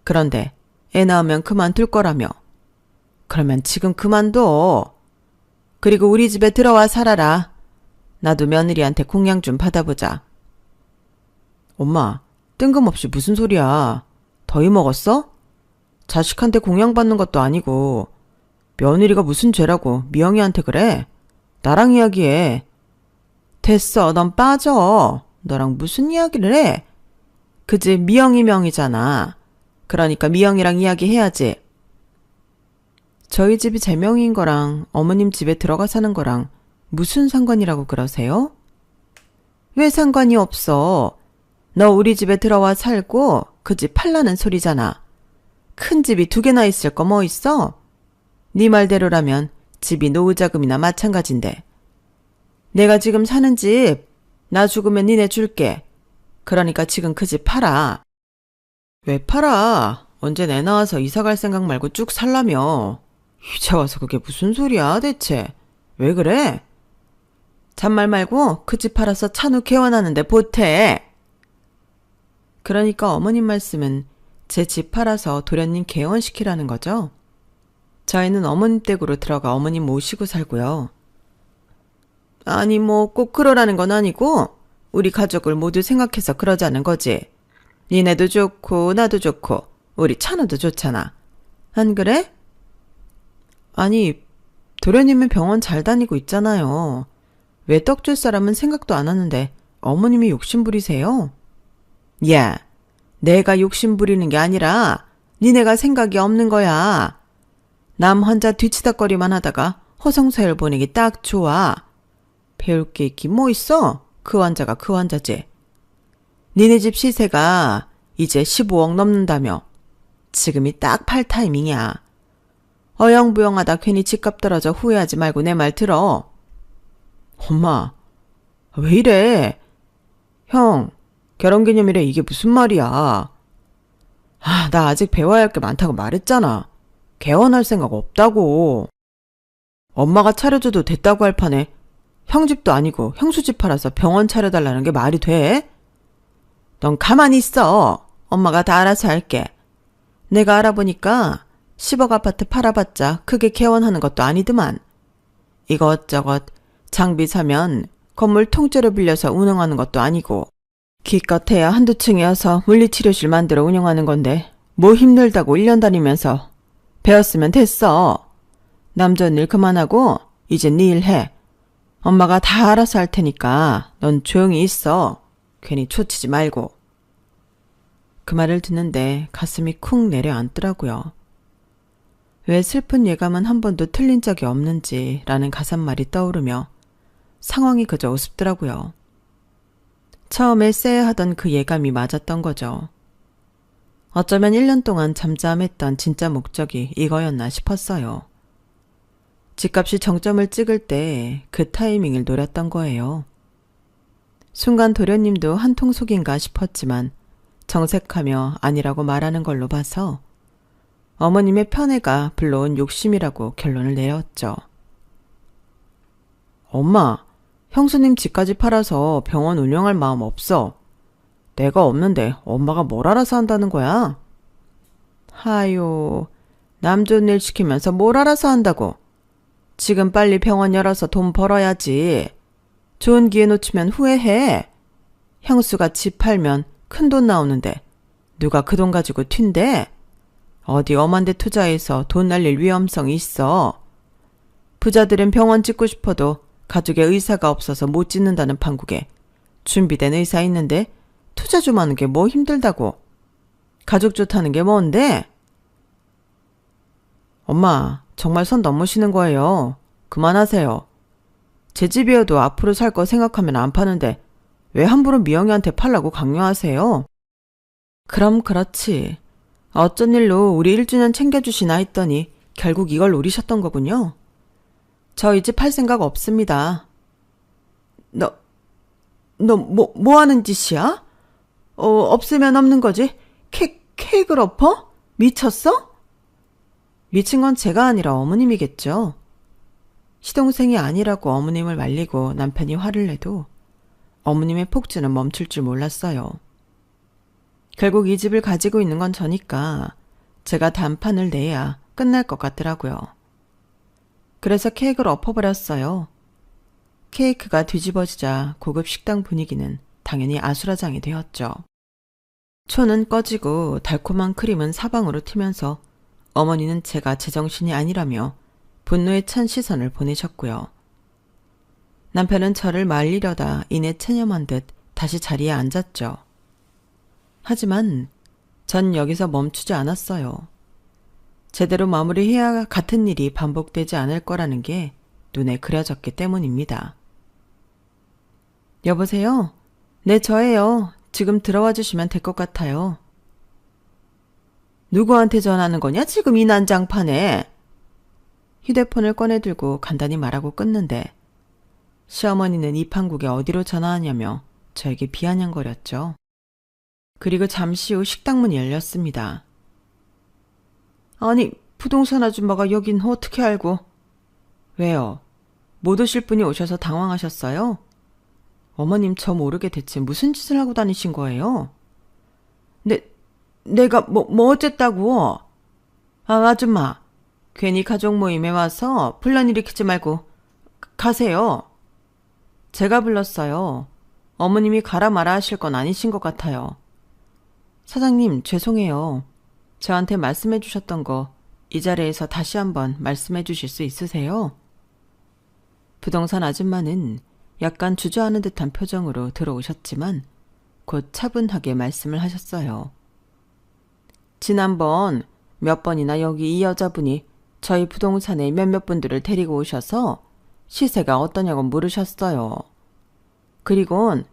그런데 애 낳으면 그만둘 거라며. 그러면 지금 그만둬. 그리고 우리 집에 들어와 살아라. 나도 며느리한테 공양 좀 받아보자. 엄마, 뜬금없이 무슨 소리야. 더위 먹었어? 자식한테 공양받는 것도 아니고 며느리가 무슨 죄라고 미영이한테 그래? 나랑 이야기해. 됐어, 넌 빠져. 너랑 무슨 이야기를 해? 그지 미영이 명이잖아. 그러니까 미영이랑 이야기해야지. 저희 집이 제 명인 거랑 어머님 집에 들어가 사는 거랑 무슨 상관이라고 그러세요? 왜 상관이 없어? 너 우리 집에 들어와 살고 그 집 팔라는 소리잖아. 큰 집이 2개나 있을 거 뭐 있어? 네 말대로라면 집이 노후자금이나 마찬가지인데. 내가 지금 사는 집 나 죽으면 니네 줄게. 그러니까 지금 그 집 팔아. 왜 팔아? 언제 내 나와서 이사 갈 생각 말고 쭉 살라며. 이제 와서 그게 무슨 소리야 대체. 왜 그래? 잔말 말고 그 집 팔아서 찬우 개원하는데 보태. 그러니까 어머님 말씀은 제 집 팔아서 도련님 개원시키라는 거죠? 저희는 어머님 댁으로 들어가 어머님 모시고 살고요. 아니 뭐 꼭 그러라는 건 아니고 우리 가족을 모두 생각해서 그러자는 거지. 니네도 좋고 나도 좋고 우리 찬우도 좋잖아. 안 그래? 아니 도련님은 병원 잘 다니고 있잖아요. 왜 떡 줄 사람은 생각도 안 하는데 어머님이 욕심 부리세요? 야, 내가 욕심 부리는 게 아니라 니네가 생각이 없는 거야. 남 혼자 뒤치다거리만 하다가 허송세월 보내기 딱 좋아. 배울 게 있긴 뭐 있어? 그 환자가 그 환자지. 니네 집 시세가 이제 15억 넘는다며. 지금이 딱 팔 타이밍이야. 어영부영하다 괜히 집값 떨어져 후회하지 말고 내 말 들어. 엄마, 왜 이래? 형, 결혼기념일에 이게 무슨 말이야. 나 아직 배워야 할 게 많다고 말했잖아. 개원할 생각 없다고. 엄마가 차려줘도 됐다고 할 판에 형 집도 아니고 형수 집 팔아서 병원 차려달라는 게 말이 돼? 넌 가만히 있어. 엄마가 다 알아서 할게. 내가 알아보니까 10억 아파트 팔아봤자 크게 개원하는 것도 아니더만. 이것저것 장비 사면 건물 통째로 빌려서 운영하는 것도 아니고 기껏해야 한두 층이어서 물리치료실 만들어 운영하는 건데 뭐 힘들다고 1년 다니면서 배웠으면 됐어. 남전 일 그만하고 이제 네 일 해. 엄마가 다 알아서 할 테니까 넌 조용히 있어. 괜히 초치지 말고. 그 말을 듣는데 가슴이 쿵 내려앉더라고요. 왜 슬픈 예감은 한 번도 틀린 적이 없는지라는 가사말이 떠오르며 상황이 그저 우습더라고요. 처음에 쎄하던 그 예감이 맞았던 거죠. 어쩌면 1년 동안 잠잠했던 진짜 목적이 이거였나 싶었어요. 집값이 정점을 찍을 때 그 타이밍을 노렸던 거예요. 순간 도련님도 한통속인가 싶었지만 정색하며 아니라고 말하는 걸로 봐서 어머님의 편애가 불러온 욕심이라고 결론을 내렸죠. 엄마, 형수님 집까지 팔아서 병원 운영할 마음 없어. 내가 없는데 엄마가 뭘 알아서 한다는 거야? 하요, 남 좋은 일 시키면서 뭘 알아서 한다고. 지금 빨리 병원 열어서 돈 벌어야지. 좋은 기회 놓치면 후회해. 형수가 집 팔면 큰 돈 나오는데 누가 그 돈 가지고 튄대? 어디 엄한 데 투자해서 돈 날릴 위험성이 있어. 부자들은 병원 짓고 싶어도 가족의 의사가 없어서 못 짓는다는 판국에 준비된 의사 있는데 투자 좀 하는 게 뭐 힘들다고. 가족 좋다는 게 뭔데? 엄마, 정말 선 넘으시는 거예요. 그만하세요. 제 집이어도 앞으로 살 거 생각하면 안 파는데 왜 함부로 미영이한테 팔라고 강요하세요? 그럼 그렇지. 어쩐 일로 우리 1주년 챙겨주시나 했더니 결국 이걸 노리셨던 거군요. 저 이 집 팔 생각 없습니다. 너 뭐 하는 짓이야? 없으면 없는 거지. 케이크를 엎어? 미쳤어? 미친 건 제가 아니라 어머님이겠죠. 시동생이 아니라고 어머님을 말리고 남편이 화를 내도 어머님의 폭주는 멈출 줄 몰랐어요. 결국 이 집을 가지고 있는 건 저니까 제가 단판을 내야 끝날 것 같더라고요. 그래서 케이크를 엎어버렸어요. 케이크가 뒤집어지자 고급 식당 분위기는 당연히 아수라장이 되었죠. 초는 꺼지고 달콤한 크림은 사방으로 튀면서 어머니는 제가 제정신이 아니라며 분노에 찬 시선을 보내셨고요. 남편은 저를 말리려다 이내 체념한 듯 다시 자리에 앉았죠. 하지만 전 여기서 멈추지 않았어요. 제대로 마무리해야 같은 일이 반복되지 않을 거라는 게 눈에 그려졌기 때문입니다. 여보세요? 네, 저예요. 지금 들어와 주시면 될 것 같아요. 누구한테 전화하는 거냐? 지금 이 난장판에. 휴대폰을 꺼내들고 간단히 말하고 끊는데 시어머니는 이 판국에 어디로 전화하냐며 저에게 비아냥거렸죠. 그리고 잠시 후 식당 문이 열렸습니다. 아니, 부동산 아줌마가 여긴 어떻게 알고? 왜요? 못 오실 분이 오셔서 당황하셨어요? 어머님 저 모르게 대체 무슨 짓을 하고 다니신 거예요? 내가 뭐 어쨌다고? 아줌마, 괜히 가족 모임에 와서 분란 일으키지 말고 가세요. 제가 불렀어요. 어머님이 가라 마라 하실 건 아니신 것 같아요. 사장님, 죄송해요. 저한테 말씀해 주셨던 거 이 자리에서 다시 한번 말씀해 주실 수 있으세요? 부동산 아줌마는 약간 주저하는 듯한 표정으로 들어오셨지만 곧 차분하게 말씀을 하셨어요. 지난번 몇 번이나 여기 이 여자분이 저희 부동산에 몇몇 분들을 데리고 오셔서 시세가 어떠냐고 물으셨어요. 그리곤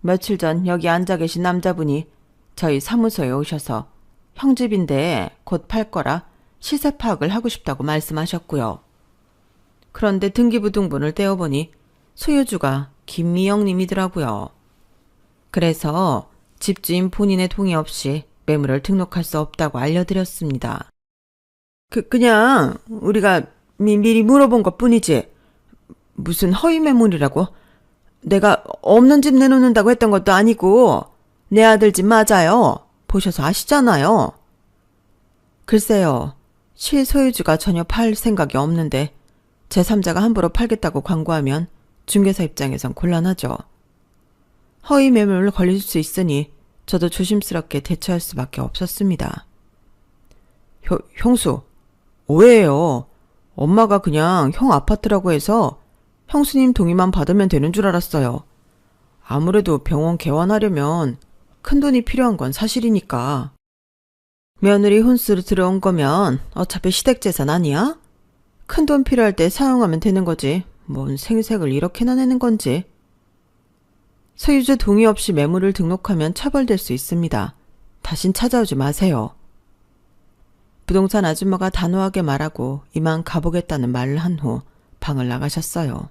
며칠 전 여기 앉아 계신 남자분이 저희 사무소에 오셔서 형 집인데 곧 팔 거라 시세 파악을 하고 싶다고 말씀하셨고요. 그런데 등기부등본을 떼어보니 소유주가 김미영님이더라고요. 그래서 집주인 본인의 동의 없이 매물을 등록할 수 없다고 알려드렸습니다. 그냥 우리가 미리 물어본 것 뿐이지. 무슨 허위 매물이라고? 내가 없는 집 내놓는다고 했던 것도 아니고 내 아들 집 맞아요. 보셔서 아시잖아요. 글쎄요. 실소유주가 전혀 팔 생각이 없는데 제3자가 함부로 팔겠다고 광고하면 중개사 입장에선 곤란하죠. 허위 매물을 걸릴 수 있으니 저도 조심스럽게 대처할 수밖에 없었습니다. 형수, 오해예요. 엄마가 그냥 형 아파트라고 해서 형수님 동의만 받으면 되는 줄 알았어요. 아무래도 병원 개원하려면 큰돈이 필요한 건 사실이니까. 며느리 혼수로 들어온 거면 어차피 시댁재산 아니야? 큰돈 필요할 때 사용하면 되는 거지. 뭔 생색을 이렇게나 내는 건지. 소유주 동의 없이 매물을 등록하면 처벌될 수 있습니다. 다신 찾아오지 마세요. 부동산 아줌마가 단호하게 말하고 이만 가보겠다는 말을 한 후 방을 나가셨어요.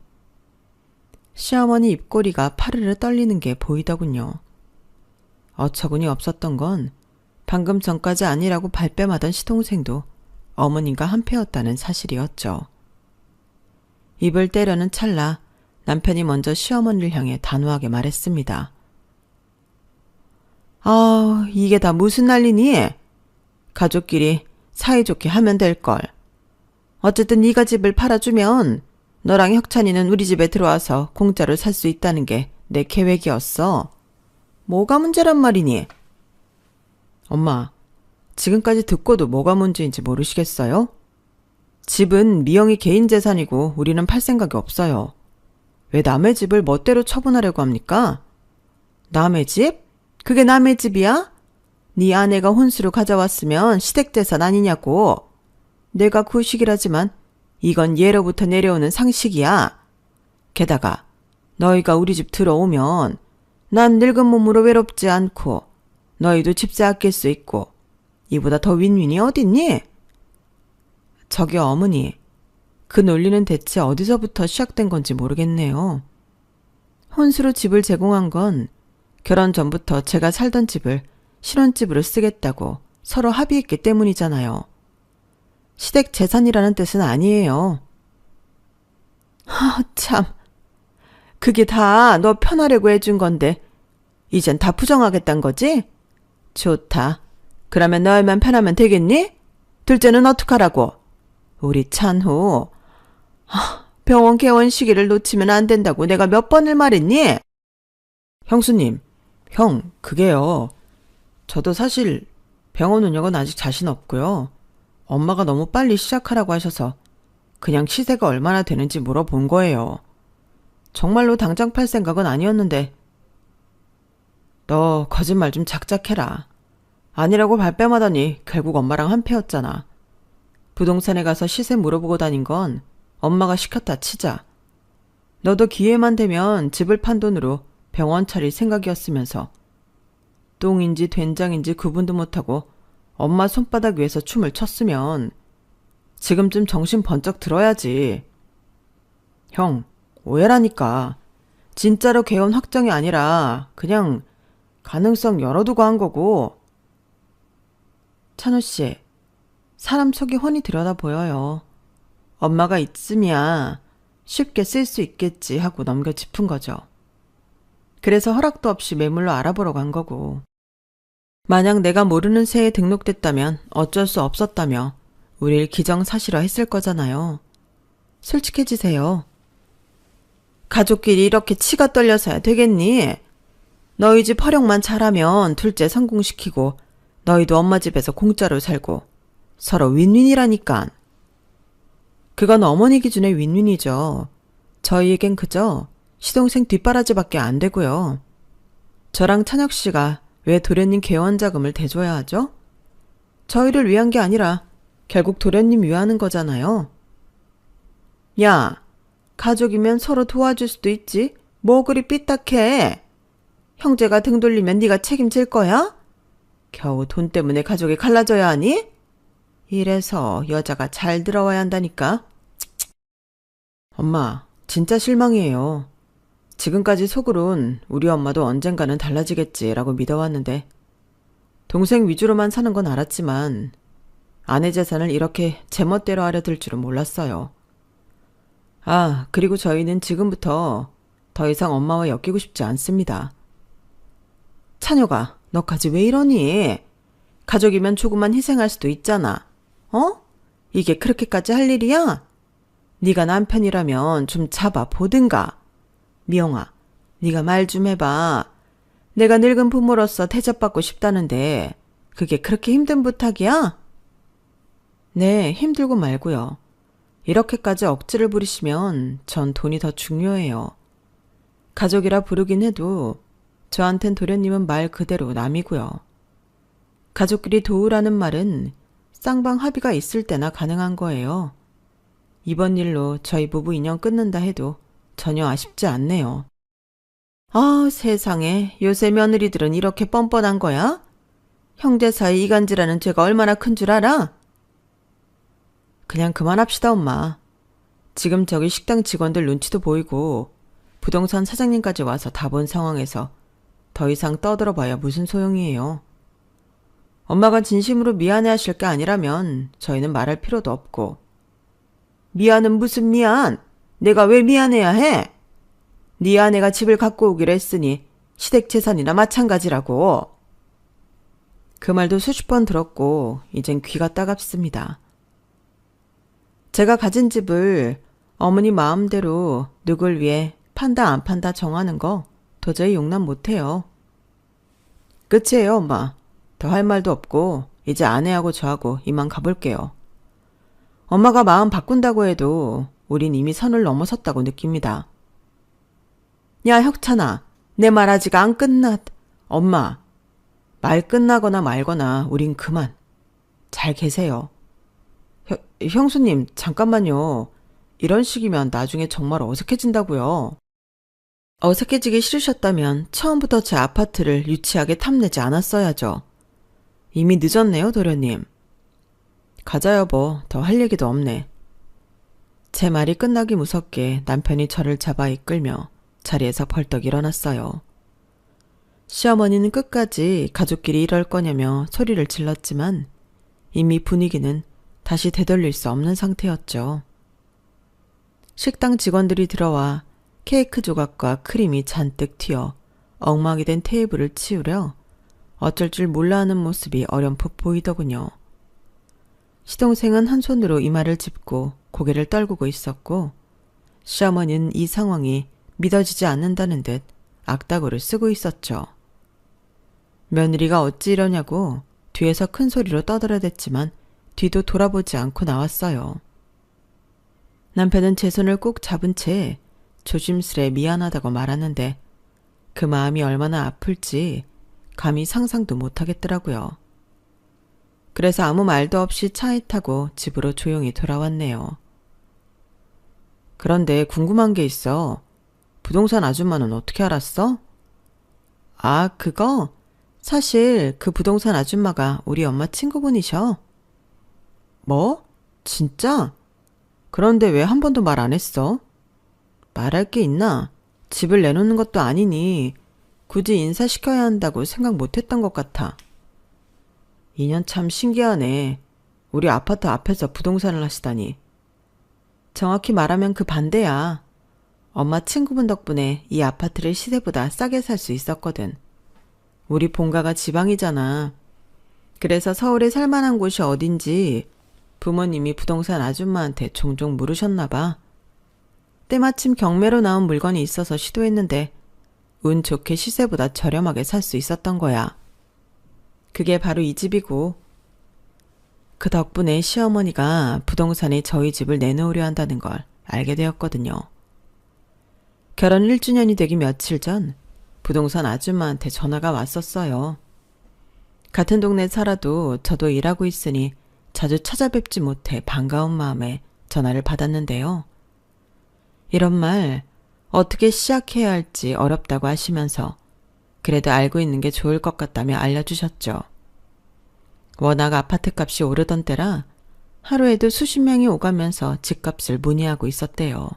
시어머니 입꼬리가 파르르 떨리는 게 보이더군요. 어처구니 없었던 건 방금 전까지 아니라고 발뺌하던 시동생도 어머님과 한패였다는 사실이었죠. 입을 떼려는 찰나 남편이 먼저 시어머니를 향해 단호하게 말했습니다. 아, 이게 다 무슨 난리니? 가족끼리 사이좋게 하면 될걸. 어쨌든 네가 집을 팔아주면 너랑 혁찬이는 우리 집에 들어와서 공짜로 살 수 있다는 게 내 계획이었어. 뭐가 문제란 말이니? 엄마, 지금까지 듣고도 뭐가 문제인지 모르시겠어요? 집은 미영이 개인 재산이고 우리는 팔 생각이 없어요. 왜 남의 집을 멋대로 처분하려고 합니까? 남의 집? 그게 남의 집이야? 네 아내가 혼수로 가져왔으면 시댁재산 아니냐고. 내가 구식이라지만 이건 예로부터 내려오는 상식이야. 게다가 너희가 우리 집 들어오면 난 늙은 몸으로 외롭지 않고 너희도 집세 아낄 수 있고 이보다 더 윈윈이 어딨니? 저기 어머니, 그 논리는 대체 어디서부터 시작된 건지 모르겠네요. 혼수로 집을 제공한 건 결혼 전부터 제가 살던 집을 신혼집으로 쓰겠다고 서로 합의했기 때문이잖아요. 시댁 재산이라는 뜻은 아니에요. 참. 그게 다 너 편하려고 해준 건데 이젠 다 부정하겠단 거지? 좋다. 그러면 너희만 편하면 되겠니? 둘째는 어떡하라고? 우리 찬호. 병원 개원 시기를 놓치면 안 된다고 내가 몇 번을 말했니? 형수님, 형, 그게요. 저도 사실 병원 운영은 아직 자신 없고요. 엄마가 너무 빨리 시작하라고 하셔서 그냥 시세가 얼마나 되는지 물어본 거예요. 정말로 당장 팔 생각은 아니었는데. 너 거짓말 좀 작작해라. 아니라고 발뺌하더니 결국 엄마랑 한패였잖아. 부동산에 가서 시세 물어보고 다닌 건 엄마가 시켰다 치자. 너도 기회만 되면 집을 판 돈으로 병원 차릴 생각이었으면서 똥인지 된장인지 구분도 못하고 엄마 손바닥 위에서 춤을 췄으면 지금쯤 정신 번쩍 들어야지. 형, 오해라니까. 진짜로 개원 확정이 아니라 그냥 가능성 열어두고 한 거고. 찬호씨, 사람 속이 훤히 들여다 보여요. 엄마가 있으면 쉽게 쓸 수 있겠지 하고 넘겨 짚은 거죠. 그래서 허락도 없이 매물로 알아보러 간 거고. 만약 내가 모르는 새에 등록됐다면 어쩔 수 없었다며 우릴 기정사실화 했을 거잖아요. 솔직해지세요. 가족끼리 이렇게 치가 떨려서야 되겠니? 너희 집 활용만 잘하면 둘째 성공시키고 너희도 엄마 집에서 공짜로 살고 서로 윈윈이라니까. 그건 어머니 기준의 윈윈이죠. 저희에겐 그저 시동생 뒷바라지밖에 안 되고요. 저랑 찬혁 씨가 왜 도련님 개원 자금을 대줘야 하죠? 저희를 위한 게 아니라 결국 도련님 위하는 거잖아요. 야, 가족이면 서로 도와줄 수도 있지. 뭐 그리 삐딱해. 형제가 등 돌리면 네가 책임질 거야? 겨우 돈 때문에 가족이 갈라져야 하니? 이래서 여자가 잘 들어와야 한다니까. 엄마, 진짜 실망이에요. 지금까지 속으론 우리 엄마도 언젠가는 달라지겠지라고 믿어왔는데 동생 위주로만 사는 건 알았지만 아내 재산을 이렇게 제멋대로 하려 들 줄은 몰랐어요. 아, 그리고 저희는 지금부터 더 이상 엄마와 엮이고 싶지 않습니다. 찬혁아, 너까지 왜 이러니? 가족이면 조금만 희생할 수도 있잖아. 어? 이게 그렇게까지 할 일이야? 네가 남편이라면 좀 잡아보든가. 미영아, 네가 말 좀 해봐. 내가 늙은 부모로서 대접받고 싶다는데 그게 그렇게 힘든 부탁이야? 네, 힘들고 말고요. 이렇게까지 억지를 부리시면 전 돈이 더 중요해요. 가족이라 부르긴 해도 저한텐 도련님은 말 그대로 남이고요. 가족끼리 도우라는 말은 쌍방 합의가 있을 때나 가능한 거예요. 이번 일로 저희 부부 인연 끊는다 해도 전혀 아쉽지 않네요. 아, 세상에 요새 며느리들은 이렇게 뻔뻔한 거야? 형제 사이 이간질하는 죄가 얼마나 큰 줄 알아? 그냥 그만합시다, 엄마. 지금 저기 식당 직원들 눈치도 보이고 부동산 사장님까지 와서 다 본 상황에서 더 이상 떠들어봐야 무슨 소용이에요. 엄마가 진심으로 미안해하실 게 아니라면 저희는 말할 필요도 없고. 미안은 무슨 미안? 내가 왜 미안해야 해? 네 아내가 집을 갖고 오기로 했으니 시댁 재산이나 마찬가지라고. 그 말도 수십 번 들었고 이젠 귀가 따갑습니다. 제가 가진 집을 어머니 마음대로 누굴 위해 판다 안 판다 정하는 거 도저히 용납 못해요. 끝이에요, 엄마. 더 할 말도 없고 이제 아내하고 저하고 이만 가볼게요. 엄마가 마음 바꾼다고 해도 우린 이미 선을 넘어섰다고 느낍니다. 야, 혁찬아, 내 말 아직 안 끝났. 엄마, 말 끝나거나 말거나 우린 그만. 잘 계세요. 형수님, 잠깐만요. 이런 식이면 나중에 정말 어색해진다고요. 어색해지기 싫으셨다면 처음부터 제 아파트를 유치하게 탐내지 않았어야죠. 이미 늦었네요, 도련님. 가자, 여보. 더 할 얘기도 없네. 제 말이 끝나기 무섭게 남편이 저를 잡아 이끌며 자리에서 벌떡 일어났어요. 시어머니는 끝까지 가족끼리 이럴 거냐며 소리를 질렀지만 이미 분위기는 다시 되돌릴 수 없는 상태였죠. 식당 직원들이 들어와 케이크 조각과 크림이 잔뜩 튀어 엉망이 된 테이블을 치우려 어쩔 줄 몰라 하는 모습이 어렴풋 보이더군요. 시동생은 한 손으로 이마를 짚고 고개를 떨구고 있었고 시어머니는 이 상황이 믿어지지 않는다는 듯 악다구를 쓰고 있었죠. 며느리가 어찌 이러냐고 뒤에서 큰 소리로 떠들어댔지만 뒤도 돌아보지 않고 나왔어요. 남편은 제 손을 꼭 잡은 채 조심스레 미안하다고 말하는데 그 마음이 얼마나 아플지 감히 상상도 못하겠더라고요. 그래서 아무 말도 없이 차에 타고 집으로 조용히 돌아왔네요. 그런데 궁금한 게 있어. 부동산 아줌마는 어떻게 알았어? 아, 그거? 사실 그 부동산 아줌마가 우리 엄마 친구분이셔. 뭐? 진짜? 그런데 왜 한 번도 말 안 했어? 말할 게 있나? 집을 내놓는 것도 아니니 굳이 인사시켜야 한다고 생각 못했던 것 같아. 인연 참 신기하네. 우리 아파트 앞에서 부동산을 하시다니. 정확히 말하면 그 반대야. 엄마 친구분 덕분에 이 아파트를 시세보다 싸게 살 수 있었거든. 우리 본가가 지방이잖아. 그래서 서울에 살만한 곳이 어딘지 부모님이 부동산 아줌마한테 종종 물으셨나 봐. 때마침 경매로 나온 물건이 있어서 시도했는데 운 좋게 시세보다 저렴하게 살 수 있었던 거야. 그게 바로 이 집이고 그 덕분에 시어머니가 부동산에 저희 집을 내놓으려 한다는 걸 알게 되었거든요. 결혼 1주년이 되기 며칠 전 부동산 아줌마한테 전화가 왔었어요. 같은 동네 살아도 저도 일하고 있으니 자주 찾아뵙지 못해 반가운 마음에 전화를 받았는데요. 이런 말 어떻게 시작해야 할지 어렵다고 하시면서 그래도 알고 있는 게 좋을 것 같다며 알려주셨죠. 워낙 아파트값이 오르던 때라 하루에도 수십 명이 오가면서 집값을 문의하고 있었대요.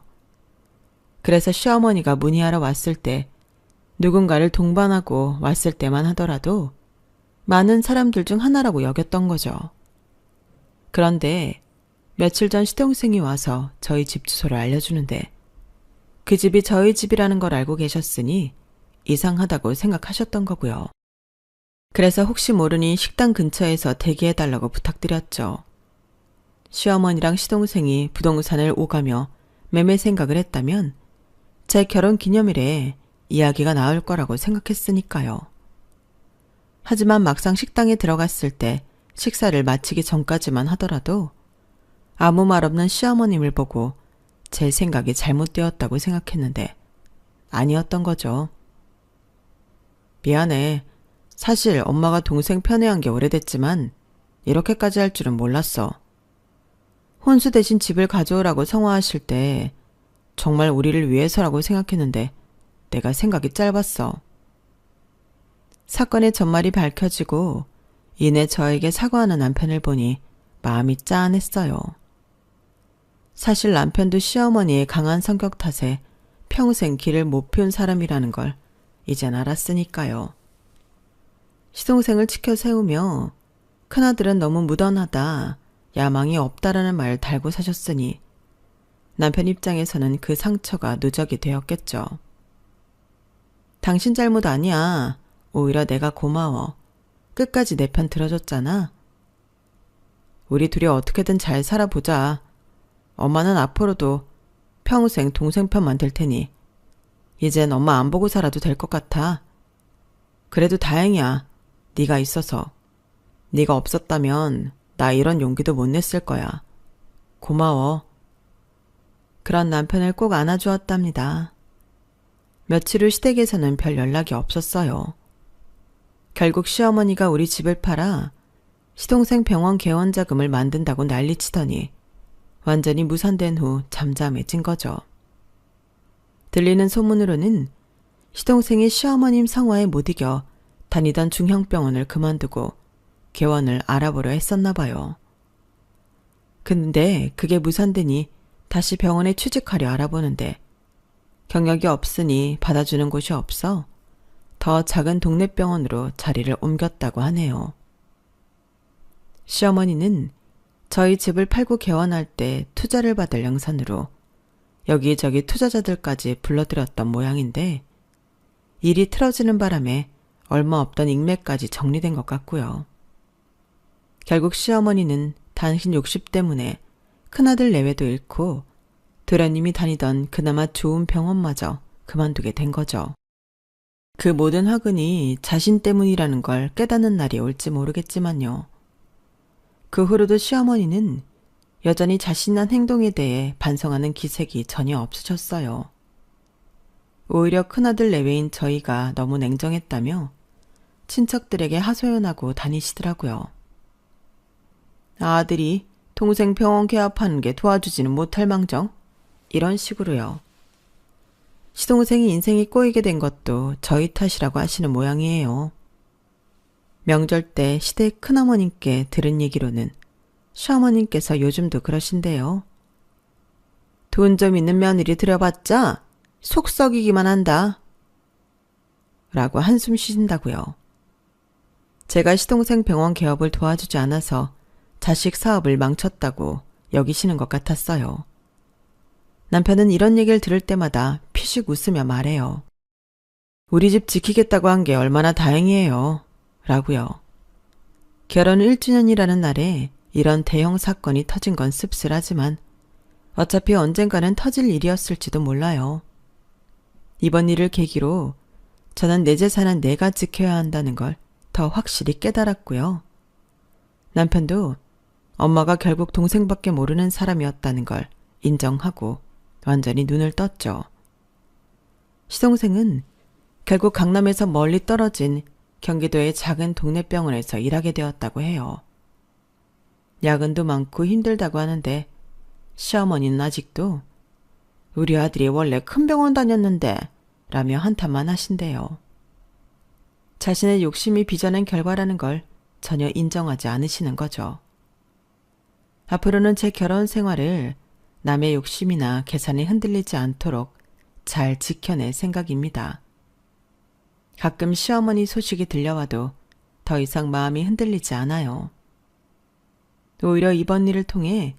그래서 시어머니가 문의하러 왔을 때 누군가를 동반하고 왔을 때만 하더라도 많은 사람들 중 하나라고 여겼던 거죠. 그런데 며칠 전 시동생이 와서 저희 집 주소를 알려주는데 그 집이 저희 집이라는 걸 알고 계셨으니 이상하다고 생각하셨던 거고요. 그래서 혹시 모르니 식당 근처에서 대기해달라고 부탁드렸죠. 시어머니랑 시동생이 부동산을 오가며 매매 생각을 했다면 제 결혼 기념일에 이야기가 나올 거라고 생각했으니까요. 하지만 막상 식당에 들어갔을 때 식사를 마치기 전까지만 하더라도 아무 말 없는 시어머님을 보고 제 생각이 잘못되었다고 생각했는데 아니었던 거죠. 미안해. 사실 엄마가 동생 편애한 게 오래됐지만 이렇게까지 할 줄은 몰랐어. 혼수 대신 집을 가져오라고 성화하실 때 정말 우리를 위해서라고 생각했는데 내가 생각이 짧았어. 사건의 전말이 밝혀지고 이내 저에게 사과하는 남편을 보니 마음이 짠했어요. 사실 남편도 시어머니의 강한 성격 탓에 평생 길을 못 피운 사람이라는 걸 이젠 알았으니까요. 시동생을 치켜 세우며 큰아들은 너무 무던하다, 야망이 없다라는 말 달고 사셨으니 남편 입장에서는 그 상처가 누적이 되었겠죠. 당신 잘못 아니야. 오히려 내가 고마워. 끝까지 내 편 들어줬잖아. 우리 둘이 어떻게든 잘 살아보자. 엄마는 앞으로도 평생 동생 편만 될 테니 이젠 엄마 안 보고 살아도 될 것 같아. 그래도 다행이야. 네가 있어서. 네가 없었다면 나 이런 용기도 못 냈을 거야. 고마워. 그런 남편을 꼭 안아주었답니다. 며칠 후 시댁에서는 별 연락이 없었어요. 결국 시어머니가 우리 집을 팔아 시동생 병원 개원 자금을 만든다고 난리치더니 완전히 무산된 후 잠잠해진 거죠. 들리는 소문으로는 시동생이 시어머님 성화에 못 이겨 다니던 중형병원을 그만두고 개원을 알아보려 했었나 봐요. 근데 그게 무산되니 다시 병원에 취직하려 알아보는데 경력이 없으니 받아주는 곳이 없어 더 작은 동네 병원으로 자리를 옮겼다고 하네요. 시어머니는 저희 집을 팔고 개원할 때 투자를 받을 양산으로 여기저기 투자자들까지 불러들였던 모양인데 일이 틀어지는 바람에 얼마 없던 인맥까지 정리된 것 같고요. 결국 시어머니는 단신 욕심 때문에 큰아들 내외도 잃고 도련님이 다니던 그나마 좋은 병원마저 그만두게 된 거죠. 그 모든 화근이 자신 때문이라는 걸 깨닫는 날이 올지 모르겠지만요. 그 후로도 시어머니는 여전히 자신한 행동에 대해 반성하는 기색이 전혀 없으셨어요. 오히려 큰아들 내외인 저희가 너무 냉정했다며 친척들에게 하소연하고 다니시더라고요. 아들이 동생 병원 개업하는 게 도와주지는 못할 망정? 이런 식으로요. 시동생이 인생이 꼬이게 된 것도 저희 탓이라고 하시는 모양이에요. 명절 때 시댁 큰어머님께 들은 얘기로는 시어머님께서 요즘도 그러신데요. 돈 좀 있는 며느리 들여봤자 속 썩이기만 한다. 라고 한숨 쉬신다고요. 제가 시동생 병원 개업을 도와주지 않아서 자식 사업을 망쳤다고 여기시는 것 같았어요. 남편은 이런 얘기를 들을 때마다 피식 웃으며 말해요. 우리 집 지키겠다고 한 게 얼마나 다행이에요. 라고요. 결혼 1주년이라는 날에 이런 대형 사건이 터진 건 씁쓸하지만 어차피 언젠가는 터질 일이었을지도 몰라요. 이번 일을 계기로 저는 내 재산은 내가 지켜야 한다는 걸 더 확실히 깨달았고요. 남편도 엄마가 결국 동생밖에 모르는 사람이었다는 걸 인정하고 완전히 눈을 떴죠. 시동생은 결국 강남에서 멀리 떨어진 경기도의 작은 동네 병원에서 일하게 되었다고 해요. 야근도 많고 힘들다고 하는데 시어머니는 아직도 우리 아들이 원래 큰 병원 다녔는데 라며 한탄만 하신대요. 자신의 욕심이 빚어낸 결과라는 걸 전혀 인정하지 않으시는 거죠. 앞으로는 제 결혼 생활을 남의 욕심이나 계산이 흔들리지 않도록 잘 지켜낼 생각입니다. 가끔 시어머니 소식이 들려와도 더 이상 마음이 흔들리지 않아요. 오히려 이번 일을 통해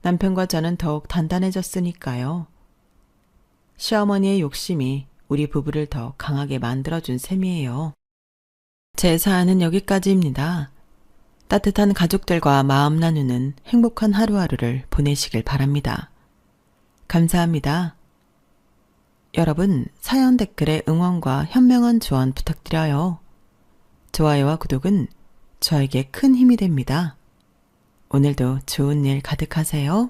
남편과 저는 더욱 단단해졌으니까요. 시어머니의 욕심이 우리 부부를 더 강하게 만들어준 셈이에요. 제 사연은 여기까지입니다. 따뜻한 가족들과 마음 나누는 행복한 하루하루를 보내시길 바랍니다. 감사합니다. 여러분, 사연 댓글에 응원과 현명한 조언 부탁드려요. 좋아요와 구독은 저에게 큰 힘이 됩니다. 오늘도 좋은 일 가득하세요.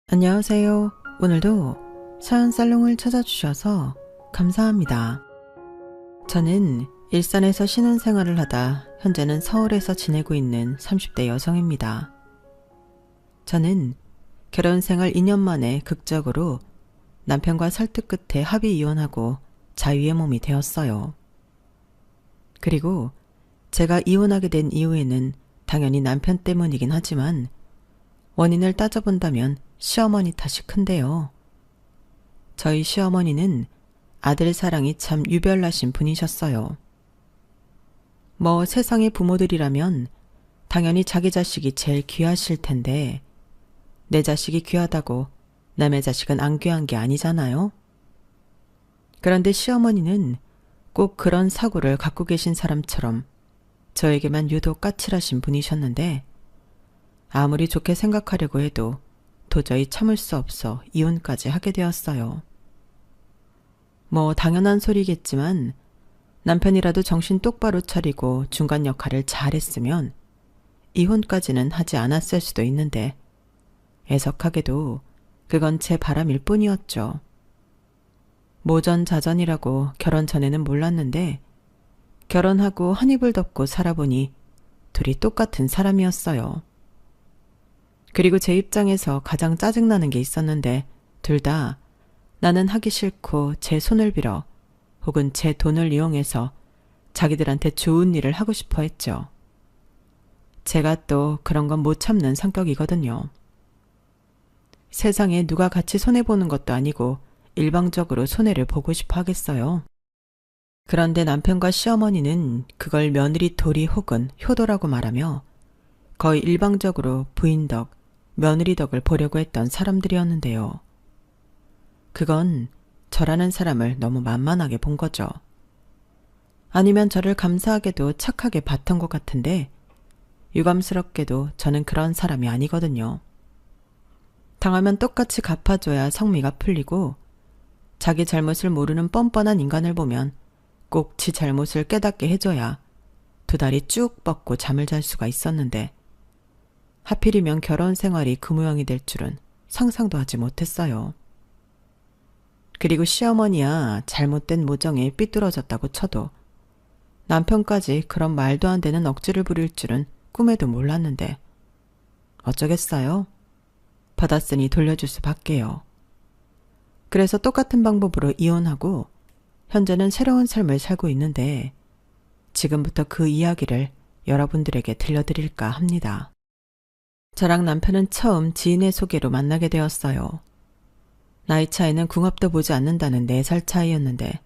안녕하세요. 오늘도 사연 살롱을 찾아주셔서 감사합니다. 저는 일산에서 신혼생활을 하다 현재는 서울에서 지내고 있는 30대 여성입니다. 저는 결혼 생활 2년 만에 극적으로 남편과 설득 끝에 합의 이혼하고 자유의 몸이 되었어요. 그리고 제가 이혼하게 된 이유에는 당연히 남편 때문이긴 하지만 원인을 따져본다면 시어머니 탓이 큰데요. 저희 시어머니는 아들 사랑이 참 유별나신 분이셨어요. 뭐 세상의 부모들이라면 당연히 자기 자식이 제일 귀하실 텐데 내 자식이 귀하다고 남의 자식은 안 귀한 게 아니잖아요. 그런데 시어머니는 꼭 그런 사고를 갖고 계신 사람처럼 저에게만 유독 까칠하신 분이셨는데 아무리 좋게 생각하려고 해도 도저히 참을 수 없어 이혼까지 하게 되었어요. 뭐 당연한 소리겠지만 남편이라도 정신 똑바로 차리고 중간 역할을 잘했으면 이혼까지는 하지 않았을 수도 있는데 애석하게도 그건 제 바람일 뿐이었죠. 모전자전이라고 결혼 전에는 몰랐는데 결혼하고 한 입을 덮고 살아보니 둘이 똑같은 사람이었어요. 그리고 제 입장에서 가장 짜증나는 게 있었는데 둘 다 나는 하기 싫고 제 손을 빌어 혹은 제 돈을 이용해서 자기들한테 좋은 일을 하고 싶어 했죠. 제가 또 그런 건 못 참는 성격이거든요. 세상에 누가 같이 손해보는 것도 아니고 일방적으로 손해를 보고 싶어 하겠어요. 그런데 남편과 시어머니는 그걸 며느리 도리 혹은 효도라고 말하며 거의 일방적으로 부인 덕, 며느리 덕을 보려고 했던 사람들이었는데요. 그건 저라는 사람을 너무 만만하게 본 거죠. 아니면 저를 감사하게도 착하게 봤던 것 같은데 유감스럽게도 저는 그런 사람이 아니거든요. 당하면 똑같이 갚아줘야 성미가 풀리고 자기 잘못을 모르는 뻔뻔한 인간을 보면 꼭 지 잘못을 깨닫게 해줘야 두 다리 쭉 뻗고 잠을 잘 수가 있었는데 하필이면 결혼 생활이 그 모양이 될 줄은 상상도 하지 못했어요. 그리고 시어머니야 잘못된 모정에 삐뚤어졌다고 쳐도 남편까지 그런 말도 안 되는 억지를 부릴 줄은 꿈에도 몰랐는데 어쩌겠어요? 받았으니 돌려줄 수밖에요. 그래서 똑같은 방법으로 이혼하고 현재는 새로운 삶을 살고 있는데 지금부터 그 이야기를 여러분들에게 들려드릴까 합니다. 저랑 남편은 처음 지인의 소개로 만나게 되었어요. 나이 차이는 궁합도 보지 않는다는 4살 차이였는데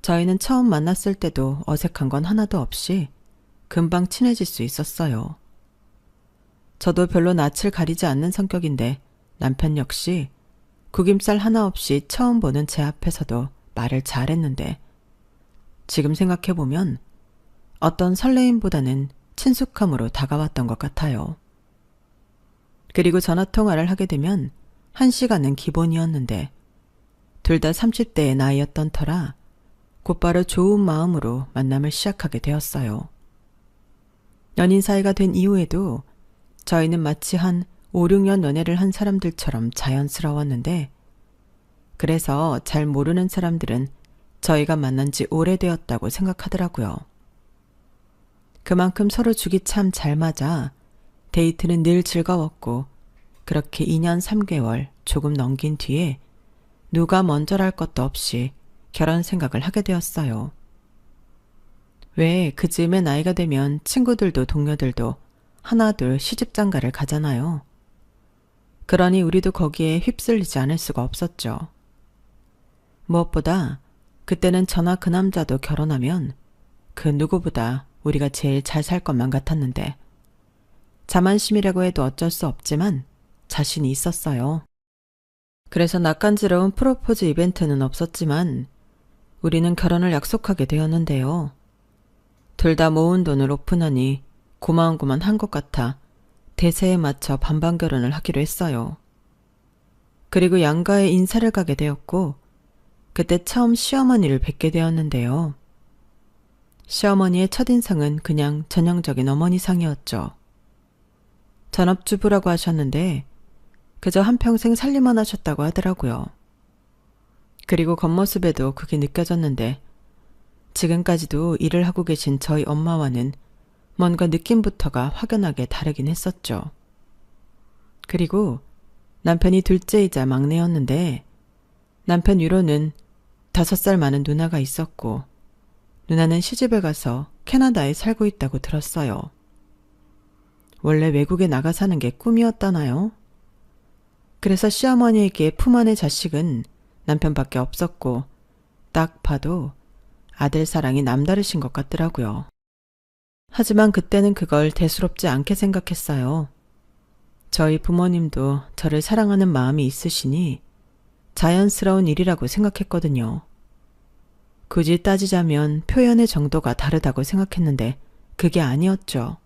저희는 처음 만났을 때도 어색한 건 하나도 없이 금방 친해질 수 있었어요. 저도 별로 낯을 가리지 않는 성격인데 남편 역시 구김살 하나 없이 처음 보는 제 앞에서도 말을 잘했는데 지금 생각해보면 어떤 설레임보다는 친숙함으로 다가왔던 것 같아요. 그리고 전화통화를 하게 되면 1시간은 기본이었는데 둘 다 30대의 나이였던 터라 곧바로 좋은 마음으로 만남을 시작하게 되었어요. 연인 사이가 된 이후에도 저희는 마치 한 5, 6년 연애를 한 사람들처럼 자연스러웠는데 그래서 잘 모르는 사람들은 저희가 만난 지 오래되었다고 생각하더라고요. 그만큼 서로 죽이 참 잘 맞아 데이트는 늘 즐거웠고 그렇게 2년 3개월 조금 넘긴 뒤에 누가 먼저랄 것도 없이 결혼 생각을 하게 되었어요. 왜 그즈음에 나이가 되면 친구들도 동료들도 하나둘 시집장가를 가잖아요. 그러니 우리도 거기에 휩쓸리지 않을 수가 없었죠. 무엇보다 그때는 저나 그 남자도 결혼하면 그 누구보다 우리가 제일 잘 살 것만 같았는데 자만심이라고 해도 어쩔 수 없지만 자신이 있었어요. 그래서 낯간지러운 프로포즈 이벤트는 없었지만 우리는 결혼을 약속하게 되었는데요. 둘 다 모은 돈을 오픈하니 고만고만 한 것 같아 대세에 맞춰 반반 결혼을 하기로 했어요. 그리고 양가에 인사를 가게 되었고 그때 처음 시어머니를 뵙게 되었는데요. 시어머니의 첫인상은 그냥 전형적인 어머니상이었죠. 전업주부라고 하셨는데 그저 한평생 살림만 하셨다고 하더라고요. 그리고 겉모습에도 그게 느껴졌는데 지금까지도 일을 하고 계신 저희 엄마와는 뭔가 느낌부터가 확연하게 다르긴 했었죠. 그리고 남편이 둘째이자 막내였는데 남편 위로는 5살 많은 누나가 있었고 누나는 시집을 가서 캐나다에 살고 있다고 들었어요. 원래 외국에 나가 사는 게 꿈이었다나요? 그래서 시어머니에게 품 안의 자식은 남편밖에 없었고 딱 봐도 아들 사랑이 남다르신 것 같더라고요. 하지만 그때는 그걸 대수롭지 않게 생각했어요. 저희 부모님도 저를 사랑하는 마음이 있으시니 자연스러운 일이라고 생각했거든요. 굳이 따지자면 표현의 정도가 다르다고 생각했는데 그게 아니었죠.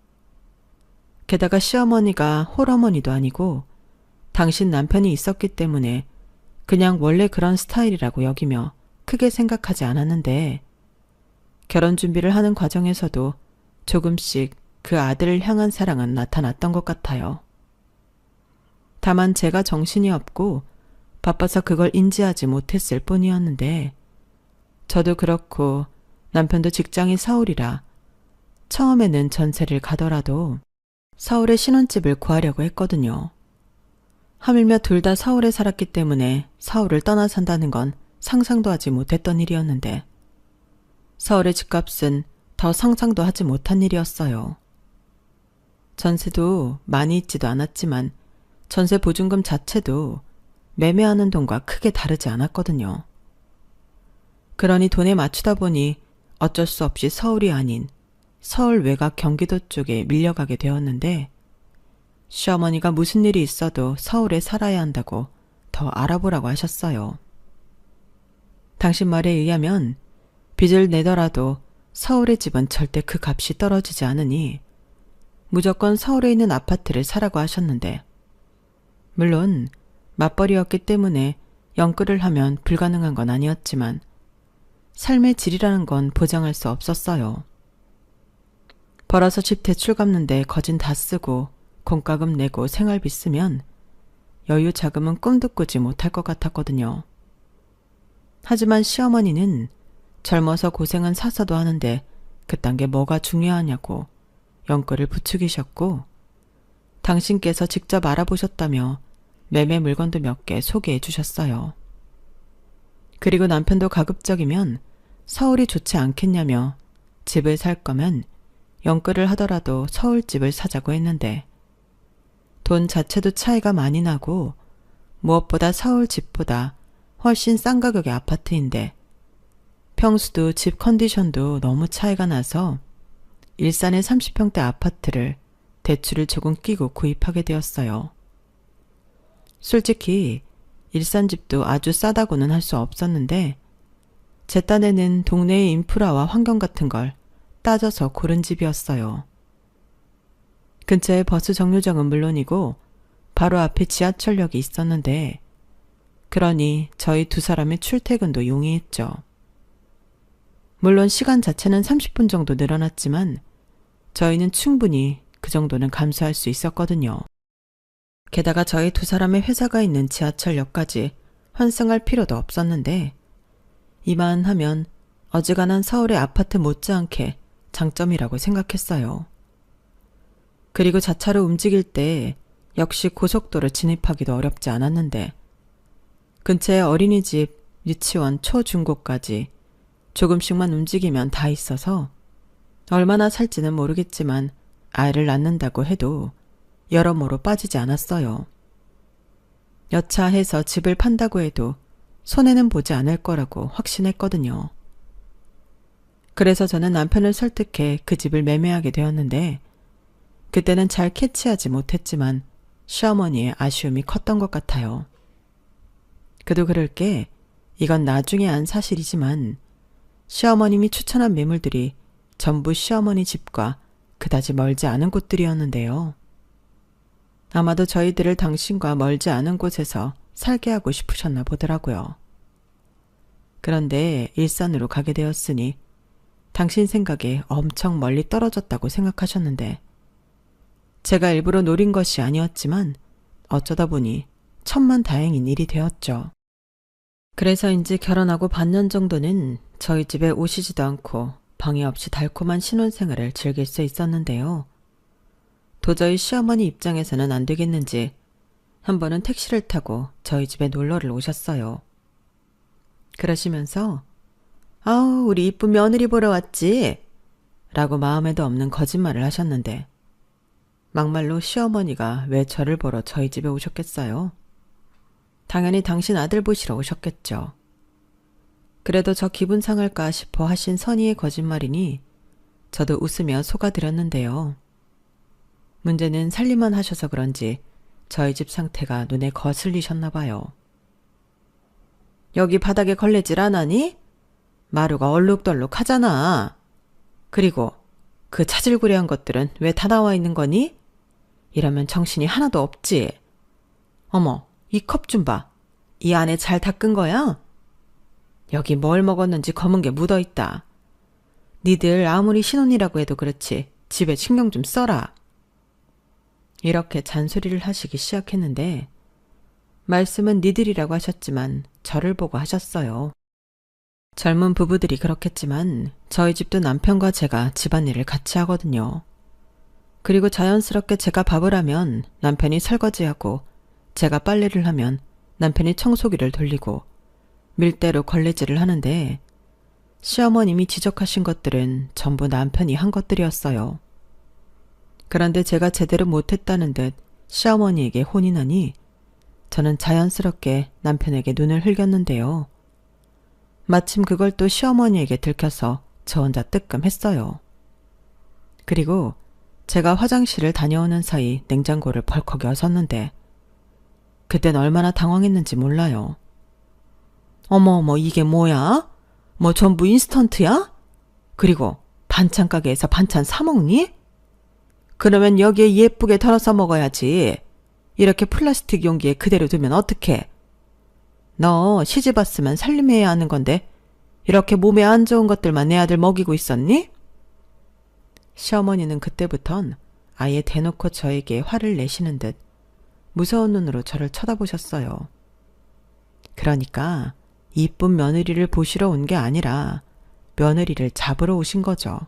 게다가 시어머니가 홀어머니도 아니고 당신 남편이 있었기 때문에 그냥 원래 그런 스타일이라고 여기며 크게 생각하지 않았는데 결혼 준비를 하는 과정에서도 조금씩 그 아들을 향한 사랑은 나타났던 것 같아요. 다만 제가 정신이 없고 바빠서 그걸 인지하지 못했을 뿐이었는데, 저도 그렇고 남편도 직장이 서울이라 처음에는 전세를 가더라도 서울에 신혼집을 구하려고 했거든요. 하물며 둘 다 서울에 살았기 때문에 서울을 떠나 산다는 건 상상도 하지 못했던 일이었는데, 서울의 집값은 더 상상도 하지 못한 일이었어요. 전세도 많이 있지도 않았지만 전세 보증금 자체도 매매하는 돈과 크게 다르지 않았거든요. 그러니 돈에 맞추다 보니 어쩔 수 없이 서울이 아닌 서울 외곽 경기도 쪽에 밀려가게 되었는데, 시어머니가 무슨 일이 있어도 서울에 살아야 한다고 더 알아보라고 하셨어요. 당신 말에 의하면 빚을 내더라도 서울의 집은 절대 그 값이 떨어지지 않으니 무조건 서울에 있는 아파트를 사라고 하셨는데, 물론 맞벌이였기 때문에 영끌을 하면 불가능한 건 아니었지만 삶의 질이라는 건 보장할 수 없었어요. 벌어서 집 대출 갚는데 거진 다 쓰고 공과금 내고 생활비 쓰면 여유 자금은 꿈도 꾸지 못할 것 같았거든요. 하지만 시어머니는 젊어서 고생은 사서도 하는데 그딴 게 뭐가 중요하냐고 영끌을 부추기셨고, 당신께서 직접 알아보셨다며 매매 물건도 몇 개 소개해 주셨어요. 그리고 남편도 가급적이면 서울이 좋지 않겠냐며 집을 살 거면 영끌을 하더라도 서울집을 사자고 했는데, 돈 자체도 차이가 많이 나고 무엇보다 서울 집보다 훨씬 싼 가격의 아파트인데 평수도 집 컨디션도 너무 차이가 나서 일산의 30평대 아파트를 대출을 조금 끼고 구입하게 되었어요. 솔직히 일산 집도 아주 싸다고는 할 수 없었는데 제 딴에는 동네의 인프라와 환경 같은 걸 따져서 고른 집이었어요. 근처에 버스 정류장은 물론이고 바로 앞에 지하철역이 있었는데, 그러니 저희 두 사람의 출퇴근도 용이했죠. 물론 시간 자체는 30분 정도 늘어났지만 저희는 충분히 그 정도는 감수할 수 있었거든요. 게다가 저희 두 사람의 회사가 있는 지하철역까지 환승할 필요도 없었는데, 이만하면 어지간한 서울의 아파트 못지않게 장점이라고 생각했어요. 그리고 자차로 움직일 때 역시 고속도로 진입하기도 어렵지 않았는데, 근처에 어린이집, 유치원, 초중고까지 조금씩만 움직이면 다 있어서 얼마나 살지는 모르겠지만 아이를 낳는다고 해도 여러모로 빠지지 않았어요. 여차해서 집을 판다고 해도 손해는 보지 않을 거라고 확신했거든요. 그래서 저는 남편을 설득해 그 집을 매매하게 되었는데, 그때는 잘 캐치하지 못했지만 시어머니의 아쉬움이 컸던 것 같아요. 그도 그럴 게 이건 나중에 안 사실이지만 시어머님이 추천한 매물들이 전부 시어머니 집과 그다지 멀지 않은 곳들이었는데요. 아마도 저희들을 당신과 멀지 않은 곳에서 살게 하고 싶으셨나 보더라고요. 그런데 일산으로 가게 되었으니 당신 생각에 엄청 멀리 떨어졌다고 생각하셨는데, 제가 일부러 노린 것이 아니었지만 어쩌다 보니 천만다행인 일이 되었죠. 그래서인지 결혼하고 반년 정도는 저희 집에 오시지도 않고 방해 없이 달콤한 신혼생활을 즐길 수 있었는데요. 도저히 시어머니 입장에서는 안 되겠는지 한 번은 택시를 타고 저희 집에 놀러를 오셨어요. 그러시면서 "아우, 우리 이쁜 며느리 보러 왔지?" 라고 마음에도 없는 거짓말을 하셨는데, 막말로 시어머니가 왜 저를 보러 저희 집에 오셨겠어요? 당연히 당신 아들 보시러 오셨겠죠. 그래도 저 기분 상할까 싶어 하신 선의의 거짓말이니 저도 웃으며 속아드렸는데요. 문제는 살림만 하셔서 그런지 저희 집 상태가 눈에 거슬리셨나 봐요. "여기 바닥에 걸레질 안 하니? 마루가 얼룩덜룩 하잖아. 그리고 그 차질구레한 것들은 왜 다 나와 있는 거니? 이러면 정신이 하나도 없지. 어머, 이 컵 좀 봐. 이 안에 잘 닦은 거야? 여기 뭘 먹었는지 검은 게 묻어있다. 니들 아무리 신혼이라고 해도 그렇지 집에 신경 좀 써라. 이렇게 잔소리를 하시기 시작했는데 말씀은 니들이라고 하셨지만 저를 보고 하셨어요. 젊은 부부들이 그렇겠지만 저희 집도 남편과 제가 집안일을 같이 하거든요. 그리고 자연스럽게 제가 밥을 하면 남편이 설거지하고 제가 빨래를 하면 남편이 청소기를 돌리고 밀대로 걸레질을 하는데 시어머님이 지적하신 것들은 전부 남편이 한 것들이었어요. 그런데 제가 제대로 못했다는 듯 시어머니에게 혼이 나니 저는 자연스럽게 남편에게 눈을 흘겼는데요. 마침 그걸 또 시어머니에게 들켜서 저 혼자 뜨끔했어요. 그리고 제가 화장실을 다녀오는 사이 냉장고를 벌컥 여섰는데 그땐 얼마나 당황했는지 몰라요. 어머 이게 뭐야? 뭐 전부 인스턴트야? 그리고 반찬 가게에서 반찬 사 먹니? 그러면 여기에 예쁘게 덜어서 먹어야지. 이렇게 플라스틱 용기에 그대로 두면 어떡해? 너 시집 왔으면 살림해야 하는 건데 이렇게 몸에 안 좋은 것들만 내 아들 먹이고 있었니? 시어머니는 그때부턴 아예 대놓고 저에게 화를 내시는 듯 무서운 눈으로 저를 쳐다보셨어요. 그러니까 이쁜 며느리를 보시러 온 게 아니라 며느리를 잡으러 오신 거죠.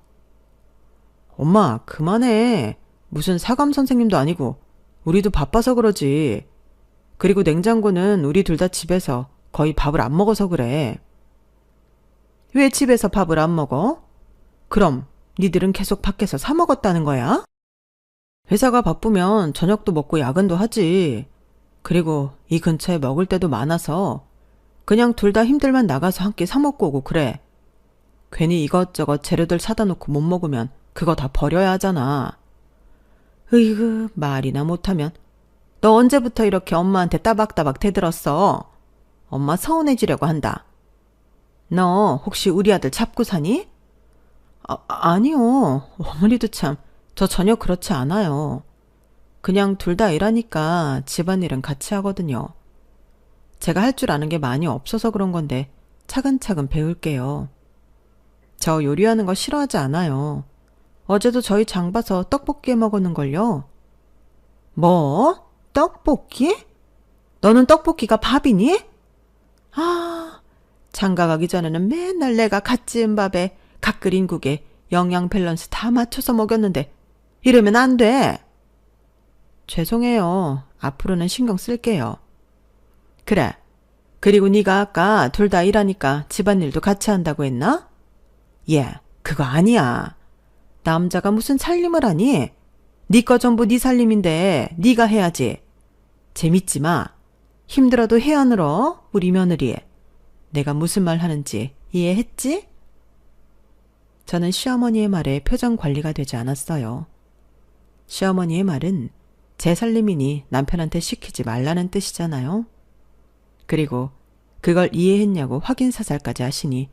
엄마 그만해. 무슨 사감 선생님도 아니고 우리도 바빠서 그러지. 그리고 냉장고는 우리 둘 다 집에서 거의 밥을 안 먹어서 그래. 왜 집에서 밥을 안 먹어? 그럼 니들은 계속 밖에서 사 먹었다는 거야? 회사가 바쁘면 저녁도 먹고 야근도 하지. 그리고 이 근처에 먹을 데도 많아서 그냥 둘 다 힘들면 나가서 한 끼 사 먹고 오고 그래. 괜히 이것저것 재료들 사다 놓고 못 먹으면 그거 다 버려야 하잖아. 으이그 말이나 못하면 너 언제부터 이렇게 엄마한테 따박따박 대들었어? 엄마 서운해지려고 한다. 너 혹시 우리 아들 잡고 사니? 아니요. 어머니도 참 저 전혀 그렇지 않아요. 그냥 둘 다 일하니까 집안일은 같이 하거든요. 제가 할 줄 아는 게 많이 없어서 그런 건데 차근차근 배울게요. 저 요리하는 거 싫어하지 않아요. 어제도 저희 장 봐서 떡볶이 해 먹었는걸요. 뭐? 떡볶이? 너는 떡볶이가 밥이니? 아, 장가 가기 전에는 맨날 내가 갓 지은 밥에 갓 끓인 국에 영양 밸런스 다 맞춰서 먹였는데 이러면 안 돼. 죄송해요. 앞으로는 신경 쓸게요. 그래. 그리고 네가 아까 둘 다 일하니까 집안일도 같이 한다고 했나? 예, 그거 아니야. 남자가 무슨 살림을 하니? 네 거 전부 네 살림인데 네가 해야지. 재밌지 마. 힘들어도 해 안 울어? 우리 며느리. 내가 무슨 말 하는지 이해했지? 저는 시어머니의 말에 표정 관리가 되지 않았어요. 시어머니의 말은 제 살림이니 남편한테 시키지 말라는 뜻이잖아요. 그리고 그걸 이해했냐고 확인사살까지 하시니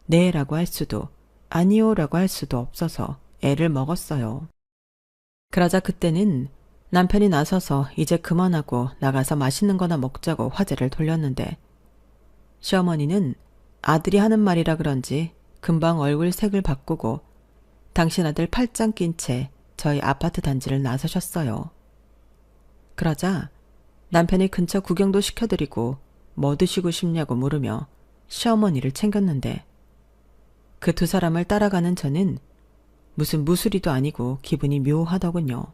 네라고 할 수도 아니요라고 할 수도 없어서 애를 먹었어요. 그러자 그때는 남편이 나서서 이제 그만하고 나가서 맛있는 거나 먹자고 화제를 돌렸는데 시어머니는 아들이 하는 말이라 그런지 금방 얼굴 색을 바꾸고 당신 아들 팔짱 낀 채 저희 아파트 단지를 나서셨어요. 그러자 남편이 근처 구경도 시켜드리고 뭐 드시고 싶냐고 물으며 시어머니를 챙겼는데 그 두 사람을 따라가는 저는 무슨 무술이도 아니고 기분이 묘하더군요.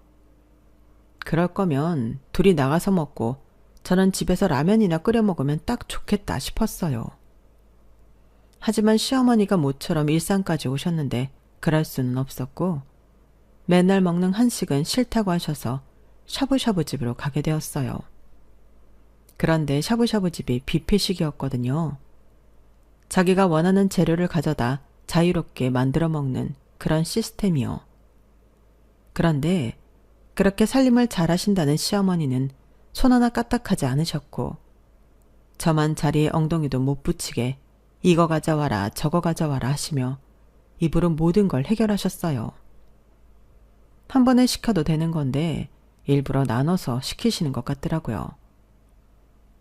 그럴 거면 둘이 나가서 먹고 저는 집에서 라면이나 끓여 먹으면 딱 좋겠다 싶었어요. 하지만 시어머니가 모처럼 일산까지 오셨는데 그럴 수는 없었고 맨날 먹는 한식은 싫다고 하셔서 샤브샤브 집으로 가게 되었어요. 그런데 샤브샤브 집이 뷔페식이었거든요. 자기가 원하는 재료를 가져다 자유롭게 만들어 먹는 그런 시스템이요. 그런데 그렇게 살림을 잘하신다는 시어머니는 손 하나 까딱하지 않으셨고 저만 자리에 엉덩이도 못 붙이게 이거 가져와라 저거 가져와라 하시며 입으로 모든 걸 해결하셨어요. 한 번에 시켜도 되는 건데 일부러 나눠서 시키시는 것 같더라고요.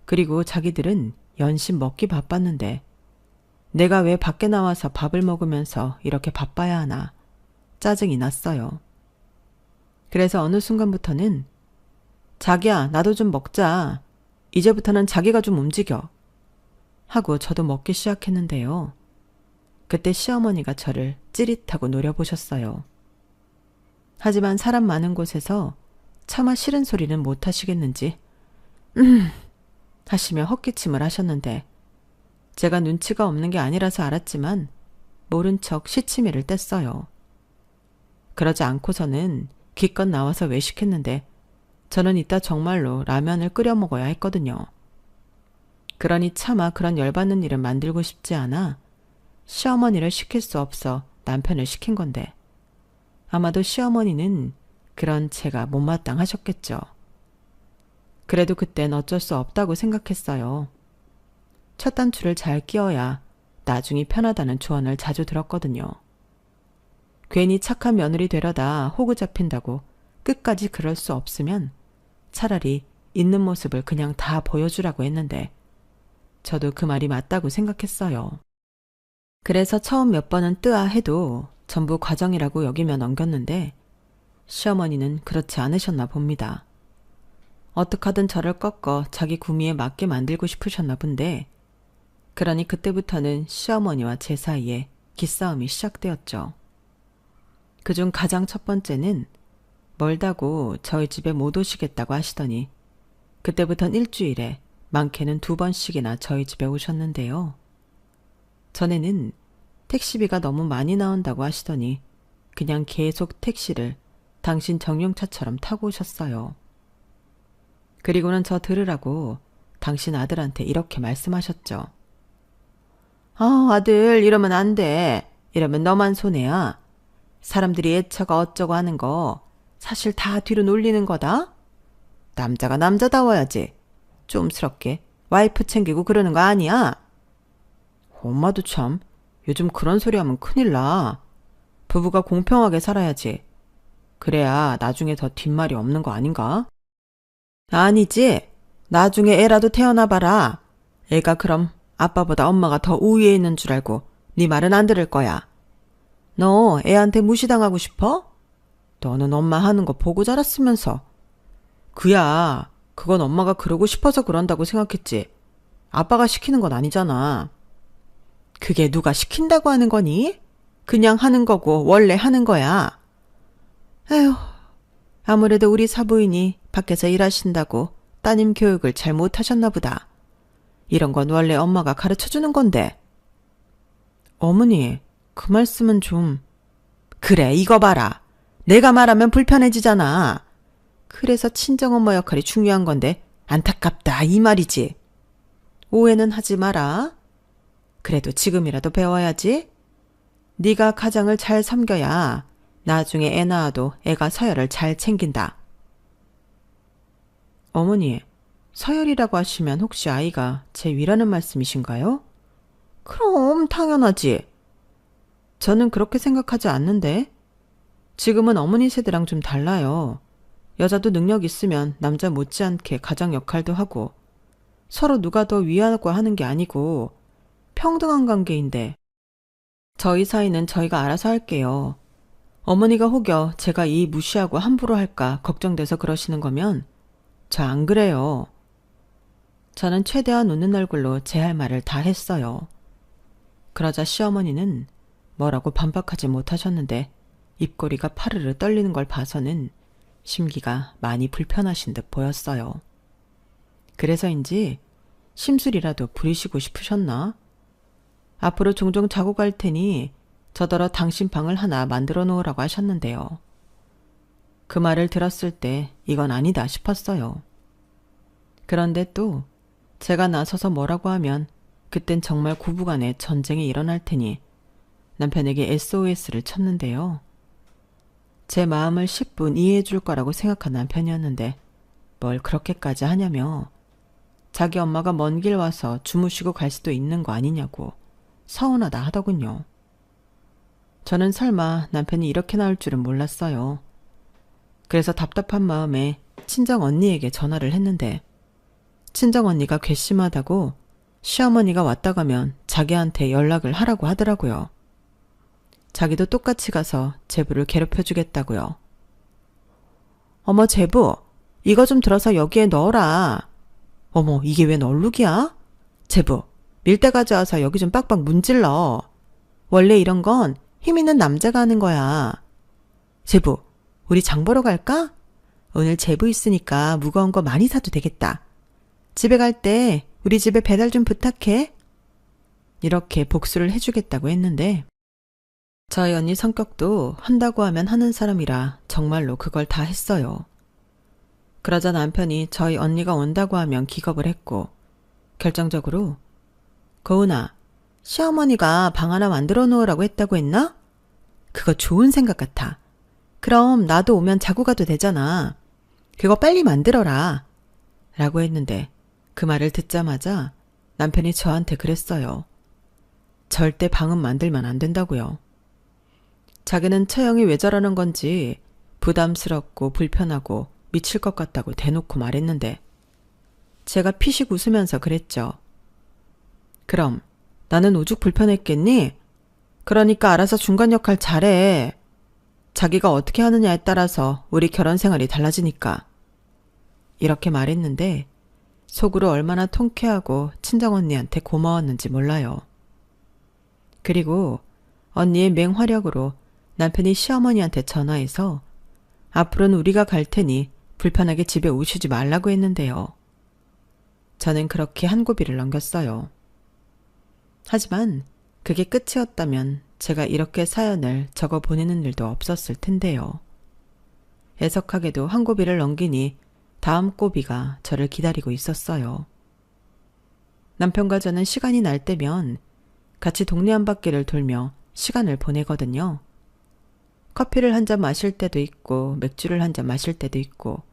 그리고 자기들은 연신 먹기 바빴는데 내가 왜 밖에 나와서 밥을 먹으면서 이렇게 바빠야 하나 짜증이 났어요. 그래서 어느 순간부터는 자기야, 나도 좀 먹자. 이제부터는 자기가 좀 움직여. 하고 저도 먹기 시작했는데요. 그때 시어머니가 저를 찌릿하고 노려보셨어요. 하지만 사람 많은 곳에서 차마 싫은 소리는 못 하시겠는지 하시며 헛기침을 하셨는데 제가 눈치가 없는 게 아니라서 알았지만 모른 척 시치미를 뗐어요. 그러지 않고서는 기껏 나와서 외식했는데 저는 이따 정말로 라면을 끓여 먹어야 했거든요. 그러니 차마 그런 열받는 일을 만들고 싶지 않아 시어머니를 시킬 수 없어 남편을 시킨 건데 아마도 시어머니는 그런 제가 못마땅하셨겠죠. 그래도 그땐 어쩔 수 없다고 생각했어요. 첫 단추를 잘 끼워야 나중이 편하다는 조언을 자주 들었거든요. 괜히 착한 며느리 되려다 호구 잡힌다고 끝까지 그럴 수 없으면 차라리 있는 모습을 그냥 다 보여주라고 했는데 저도 그 말이 맞다고 생각했어요. 그래서 처음 몇 번은 뜨아해도 전부 과정이라고 여기며 넘겼는데 시어머니는 그렇지 않으셨나 봅니다. 어떡하든 저를 꺾어 자기 구미에 맞게 만들고 싶으셨나 본데 그러니 그때부터는 시어머니와 제 사이에 기싸움이 시작되었죠. 그중 가장 첫 번째는 멀다고 저희 집에 못 오시겠다고 하시더니 그때부턴 일주일에 많게는 2번씩이나 저희 집에 오셨는데요. 전에는 택시비가 너무 많이 나온다고 하시더니 그냥 계속 택시를 당신 정용차처럼 타고 오셨어요. 그리고는 저 들으라고 당신 아들한테 이렇게 말씀하셨죠. 아들 이러면 안 돼. 이러면 너만 손해야. 사람들이 애처가 어쩌고 하는 거 사실 다 뒤로 놀리는 거다. 남자가 남자다워야지. 좀스럽게 와이프 챙기고 그러는 거 아니야. 엄마도 참 요즘 그런 소리 하면 큰일 나. 부부가 공평하게 살아야지. 그래야 나중에 더 뒷말이 없는 거 아닌가? 아니지. 나중에 애라도 태어나 봐라. 애가 그럼 아빠보다 엄마가 더 우위에 있는 줄 알고 네 말은 안 들을 거야. 너 애한테 무시당하고 싶어? 너는 엄마 하는 거 보고 자랐으면서. 그야 그건 엄마가 그러고 싶어서 그런다고 생각했지. 아빠가 시키는 건 아니잖아. 그게 누가 시킨다고 하는 거니? 그냥 하는 거고 원래 하는 거야. 에휴, 아무래도 우리 사부인이 밖에서 일하신다고 따님 교육을 잘 못하셨나 보다. 이런 건 원래 엄마가 가르쳐주는 건데. 어머니, 그 말씀은 좀... 그래, 이거 봐라. 내가 말하면 불편해지잖아. 그래서 친정엄마 역할이 중요한 건데 안타깝다 이 말이지. 오해는 하지 마라. 그래도 지금이라도 배워야지. 네가 가장을 잘 섬겨야 나중에 애 낳아도 애가 서열을 잘 챙긴다. 어머니, 서열이라고 하시면 혹시 아이가 제 위라는 말씀이신가요? 그럼 당연하지. 저는 그렇게 생각하지 않는데. 지금은 어머니 세대랑 좀 달라요. 여자도 능력 있으면 남자 못지않게 가장 역할도 하고 서로 누가 더 위하고 하는 게 아니고 평등한 관계인데 저희 사이는 저희가 알아서 할게요. 어머니가 혹여 제가 이 무시하고 함부로 할까 걱정돼서 그러시는 거면 저 안 그래요. 저는 최대한 웃는 얼굴로 제 할 말을 다 했어요. 그러자 시어머니는 뭐라고 반박하지 못하셨는데 입꼬리가 파르르 떨리는 걸 봐서는 심기가 많이 불편하신 듯 보였어요. 그래서인지 심술이라도 부리시고 싶으셨나? 앞으로 종종 자고 갈 테니 저더러 당신 방을 하나 만들어 놓으라고 하셨는데요. 그 말을 들었을 때 이건 아니다 싶었어요. 그런데 또 제가 나서서 뭐라고 하면 그땐 정말 부부간에 전쟁이 일어날 테니 남편에게 SOS를 쳤는데요. 제 마음을 10분 이해해 줄 거라고 생각한 남편이었는데 뭘 그렇게까지 하냐며 자기 엄마가 먼 길 와서 주무시고 갈 수도 있는 거 아니냐고 서운하다 하더군요. 저는 설마 남편이 이렇게 나올 줄은 몰랐어요. 그래서 답답한 마음에 친정 언니에게 전화를 했는데 친정 언니가 괘씸하다고 시어머니가 왔다 가면 자기한테 연락을 하라고 하더라고요. 자기도 똑같이 가서 제부를 괴롭혀주겠다고요. 어머 제부, 이거 좀 들어서 여기에 넣어라. 어머 이게 웬 얼룩이야? 제부, 밀대 가져와서 여기 좀 빡빡 문질러. 원래 이런 건 힘 있는 남자가 하는 거야. 제부, 우리 장 보러 갈까? 오늘 제부 있으니까 무거운 거 많이 사도 되겠다. 집에 갈 때 우리 집에 배달 좀 부탁해. 이렇게 복수를 해주겠다고 했는데 저희 언니 성격도 한다고 하면 하는 사람이라 정말로 그걸 다 했어요. 그러자 남편이 저희 언니가 온다고 하면 기겁을 했고 결정적으로 고은아, 시어머니가 방 하나 만들어 놓으라고 했다고 했나? 그거 좋은 생각 같아. 그럼 나도 오면 자고 가도 되잖아. 그거 빨리 만들어라. 라고 했는데 그 말을 듣자마자 남편이 저한테 그랬어요. 절대 방은 만들면 안 된다고요. 자기는 처형이 왜 저러는 건지 부담스럽고 불편하고 미칠 것 같다고 대놓고 말했는데 제가 피식 웃으면서 그랬죠. 그럼 나는 오죽 불편했겠니? 그러니까 알아서 중간 역할 잘해. 자기가 어떻게 하느냐에 따라서 우리 결혼 생활이 달라지니까. 이렇게 말했는데 속으로 얼마나 통쾌하고 친정언니한테 고마웠는지 몰라요. 그리고 언니의 맹활약으로 남편이 시어머니한테 전화해서 앞으로는 우리가 갈 테니 불편하게 집에 오시지 말라고 했는데요. 저는 그렇게 한 고비를 넘겼어요. 하지만 그게 끝이었다면 제가 이렇게 사연을 적어 보내는 일도 없었을 텐데요. 애석하게도 한 고비를 넘기니 다음 고비가 저를 기다리고 있었어요. 남편과 저는 시간이 날 때면 같이 동네 한 바퀴를 돌며 시간을 보내거든요. 커피를 한 잔 마실 때도 있고 맥주를 한 잔 마실 때도 있고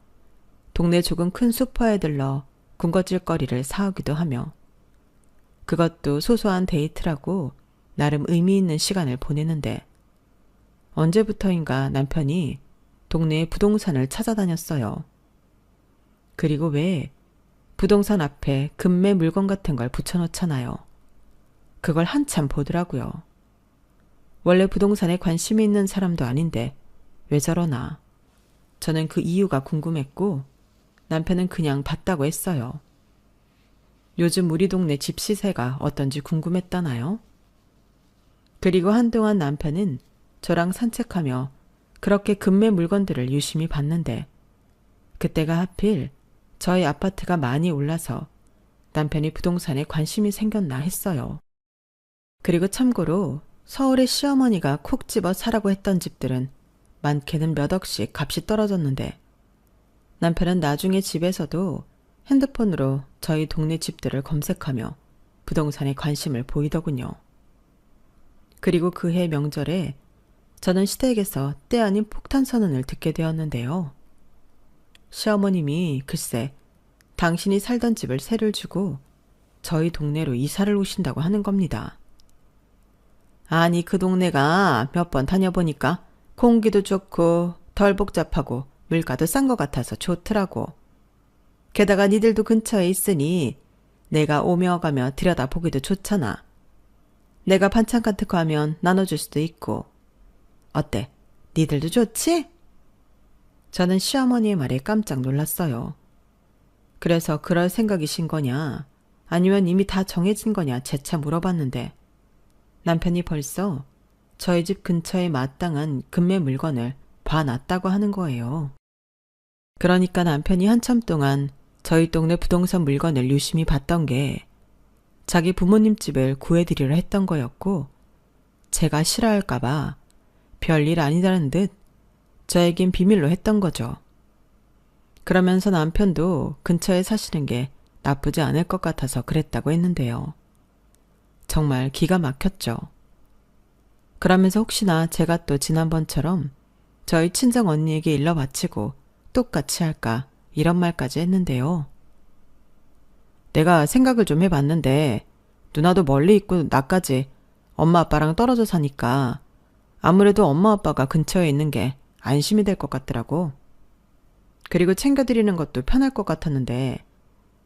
동네 조금 큰 슈퍼에 들러 군것질거리를 사오기도 하며 그것도 소소한 데이트라고 나름 의미 있는 시간을 보내는데 언제부터인가 남편이 동네에 부동산을 찾아다녔어요. 그리고 왜 부동산 앞에 금매 물건 같은 걸 붙여놓잖아요. 그걸 한참 보더라고요. 원래 부동산에 관심이 있는 사람도 아닌데 왜 저러나. 저는 그 이유가 궁금했고 남편은 그냥 봤다고 했어요. 요즘 우리 동네 집 시세가 어떤지 궁금했다나요? 그리고 한동안 남편은 저랑 산책하며 그렇게 금매 물건들을 유심히 봤는데 그때가 하필 저희 아파트가 많이 올라서 남편이 부동산에 관심이 생겼나 했어요. 그리고 참고로 서울의 시어머니가 콕 집어 사라고 했던 집들은 많게는 몇 억씩 값이 떨어졌는데 남편은 나중에 집에서도 핸드폰으로 저희 동네 집들을 검색하며 부동산에 관심을 보이더군요. 그리고 그해 명절에 저는 시댁에서 때 아닌 폭탄 선언을 듣게 되었는데요. 시어머님이 글쎄 당신이 살던 집을 세를 주고 저희 동네로 이사를 오신다고 하는 겁니다. 아니 그 동네가 몇 번 다녀보니까 공기도 좋고 덜 복잡하고 물가도 싼 것 같아서 좋더라고. 게다가 니들도 근처에 있으니 내가 오며 가며 들여다보기도 좋잖아. 내가 반찬 같은 거 하면 나눠줄 수도 있고. 어때? 니들도 좋지? 저는 시어머니의 말에 깜짝 놀랐어요. 그래서 그럴 생각이신 거냐 아니면 이미 다 정해진 거냐 재차 물어봤는데 남편이 벌써 저희 집 근처에 마땅한 금매 물건을 봐놨다고 하는 거예요. 그러니까 남편이 한참 동안 저희 동네 부동산 물건을 유심히 봤던 게 자기 부모님 집을 구해드리려 했던 거였고 제가 싫어할까봐 별일 아니다는 듯 저에겐 비밀로 했던 거죠. 그러면서 남편도 근처에 사시는 게 나쁘지 않을 것 같아서 그랬다고 했는데요. 정말 기가 막혔죠. 그러면서 혹시나 제가 또 지난번처럼 저희 친정 언니에게 일러 바치고 똑같이 할까 이런 말까지 했는데요. 내가 생각을 좀 해봤는데 누나도 멀리 있고 나까지 엄마 아빠랑 떨어져 사니까 아무래도 엄마 아빠가 근처에 있는 게 안심이 될 것 같더라고. 그리고 챙겨드리는 것도 편할 것 같았는데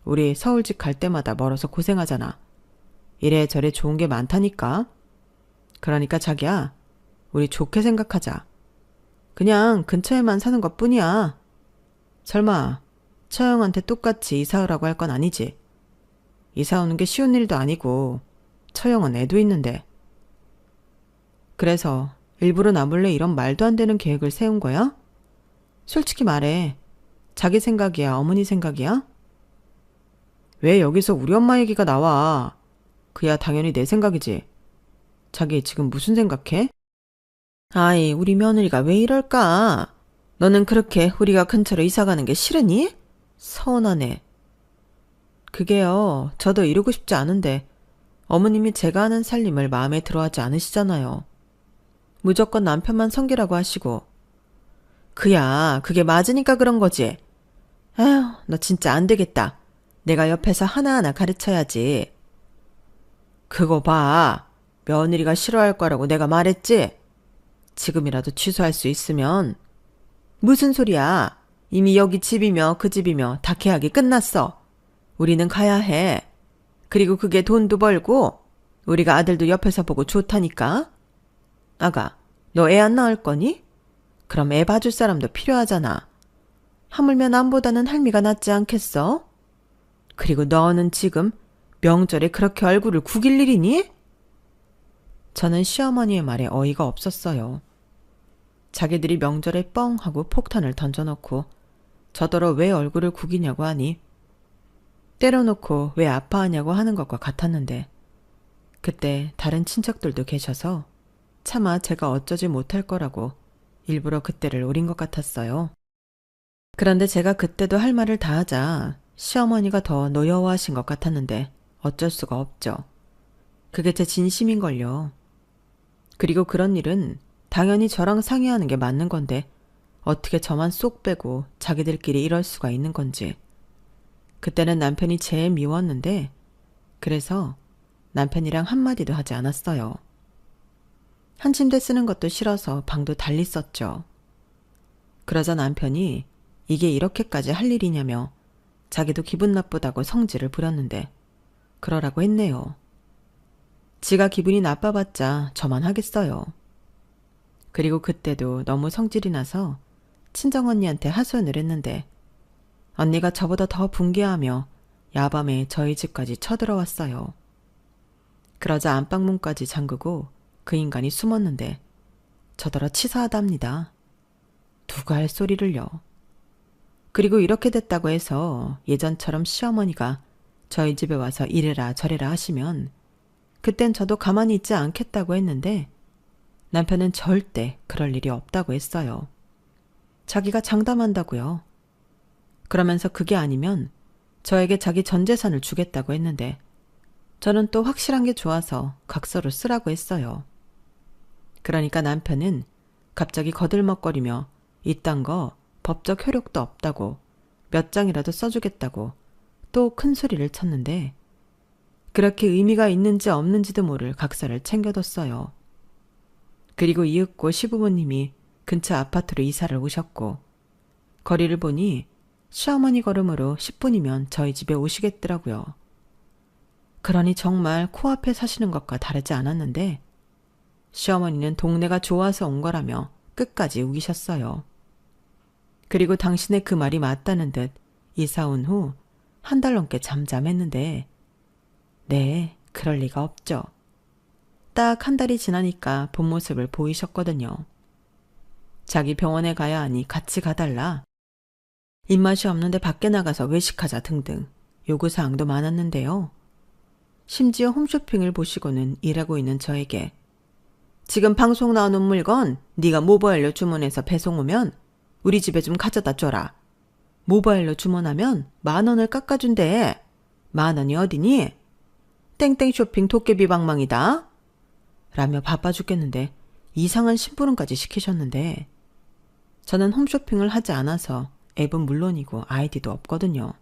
우리 서울집 갈 때마다 멀어서 고생하잖아. 이래저래 좋은 게 많다니까. 그러니까 자기야, 우리 좋게 생각하자. 그냥 근처에만 사는 것 뿐이야. 설마 처형한테 똑같이 이사 오라고 할 건 아니지. 이사 오는 게 쉬운 일도 아니고 처형은 애도 있는데. 그래서 일부러 나 몰래 이런 말도 안 되는 계획을 세운 거야? 솔직히 말해. 자기 생각이야, 어머니 생각이야? 왜 여기서 우리 엄마 얘기가 나와? 그야 당연히 내 생각이지. 자기 지금 무슨 생각해? 아이, 우리 며느리가 왜 이럴까? 너는 그렇게 우리가 근처로 이사 가는 게 싫으니? 서운하네. 그게요, 저도 이러고 싶지 않은데 어머님이 제가 하는 살림을 마음에 들어하지 않으시잖아요. 무조건 남편만 섬기라고 하시고. 그야, 그게 맞으니까 그런 거지. 아휴, 너 진짜 안 되겠다. 내가 옆에서 하나하나 가르쳐야지. 그거 봐. 며느리가 싫어할 거라고 내가 말했지? 지금이라도 취소할 수 있으면. 무슨 소리야. 이미 여기 집이며 그 집이며 다 계약이 끝났어. 우리는 가야 해. 그리고 그게 돈도 벌고 우리가 아들도 옆에서 보고 좋다니까. 아가, 너 애 안 낳을 거니? 그럼 애 봐줄 사람도 필요하잖아. 하물며 남보다는 할미가 낫지 않겠어? 그리고 너는 지금 명절에 그렇게 얼굴을 구길 일이니? 저는 시어머니의 말에 어이가 없었어요. 자기들이 명절에 뻥 하고 폭탄을 던져놓고 저더러 왜 얼굴을 구기냐고 하니 때려놓고 왜 아파하냐고 하는 것과 같았는데 그때 다른 친척들도 계셔서 차마 제가 어쩌지 못할 거라고 일부러 그때를 노린 것 같았어요. 그런데 제가 그때도 할 말을 다 하자 시어머니가 더 노여워하신 것 같았는데 어쩔 수가 없죠. 그게 제 진심인걸요. 그리고 그런 일은 당연히 저랑 상의하는 게 맞는 건데 어떻게 저만 쏙 빼고 자기들끼리 이럴 수가 있는 건지. 그때는 남편이 제일 미웠는데 그래서 남편이랑 한마디도 하지 않았어요. 한 침대 쓰는 것도 싫어서 방도 달리 썼죠. 그러자 남편이 이게 이렇게까지 할 일이냐며 자기도 기분 나쁘다고 성질을 부렸는데 그러라고 했네요. 지가 기분이 나빠봤자 저만 하겠어요. 그리고 그때도 너무 성질이 나서 친정언니한테 하소연을 했는데 언니가 저보다 더 분개하며 야밤에 저희 집까지 쳐들어왔어요. 그러자 안방문까지 잠그고 그 인간이 숨었는데 저더러 치사하답니다. 누가 할 소리를요. 그리고 이렇게 됐다고 해서 예전처럼 시어머니가 저희 집에 와서 이래라 저래라 하시면 그땐 저도 가만히 있지 않겠다고 했는데 남편은 절대 그럴 일이 없다고 했어요. 자기가 장담한다고요. 그러면서 그게 아니면 저에게 자기 전 재산을 주겠다고 했는데 저는 또 확실한 게 좋아서 각서를 쓰라고 했어요. 그러니까 남편은 갑자기 거들먹거리며 이딴 거 법적 효력도 없다고 몇 장이라도 써주겠다고 또 큰 소리를 쳤는데 그렇게 의미가 있는지 없는지도 모를 각서를 챙겨뒀어요. 그리고 이윽고 시부모님이 근처 아파트로 이사를 오셨고 거리를 보니 시어머니 걸음으로 10분이면 저희 집에 오시겠더라고요. 그러니 정말 코앞에 사시는 것과 다르지 않았는데 시어머니는 동네가 좋아서 온 거라며 끝까지 우기셨어요. 그리고 당신의 그 말이 맞다는 듯 이사 온 후 한 달 넘게 잠잠했는데 네, 그럴 리가 없죠. 딱 한 달이 지나니까 본 모습을 보이셨거든요. 자기 병원에 가야 하니 같이 가달라. 입맛이 없는데 밖에 나가서 외식하자 등등 요구사항도 많았는데요. 심지어 홈쇼핑을 보시고는 일하고 있는 저에게 지금 방송 나오는 물건 네가 모바일로 주문해서 배송 오면 우리 집에 좀 가져다 줘라. 모바일로 주문하면 10,000원을 깎아준대. 10,000원이 어디니? 땡땡 쇼핑 도깨비 방망이다. 라며 바빠 죽겠는데 이상한 심부름까지 시키셨는데 저는 홈쇼핑을 하지 않아서 앱은 물론이고 아이디도 없거든요.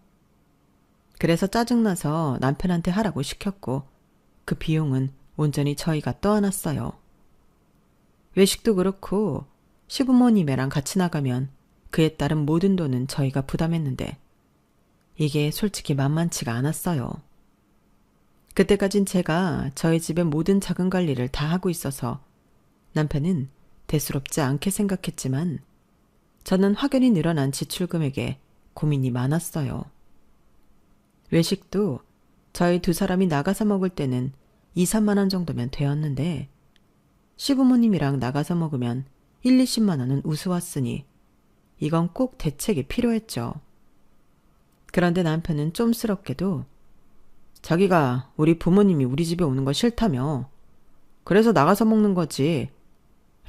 그래서 짜증나서 남편한테 하라고 시켰고 그 비용은 온전히 저희가 떠안았어요. 외식도 그렇고 시부모님이랑 같이 나가면 그에 따른 모든 돈은 저희가 부담했는데 이게 솔직히 만만치가 않았어요. 그때까진 제가 저희 집의 모든 자금 관리를 다 하고 있어서 남편은 대수롭지 않게 생각했지만 저는 확연히 늘어난 지출 금액에 고민이 많았어요. 외식도 저희 두 사람이 나가서 먹을 때는 2, 3만 원 정도면 되었는데 시부모님이랑 나가서 먹으면 1, 20만 원은 우스웠으니 이건 꼭 대책이 필요했죠. 그런데 남편은 쫌스럽게도 자기가 우리 부모님이 우리 집에 오는 거 싫다며 그래서 나가서 먹는 거지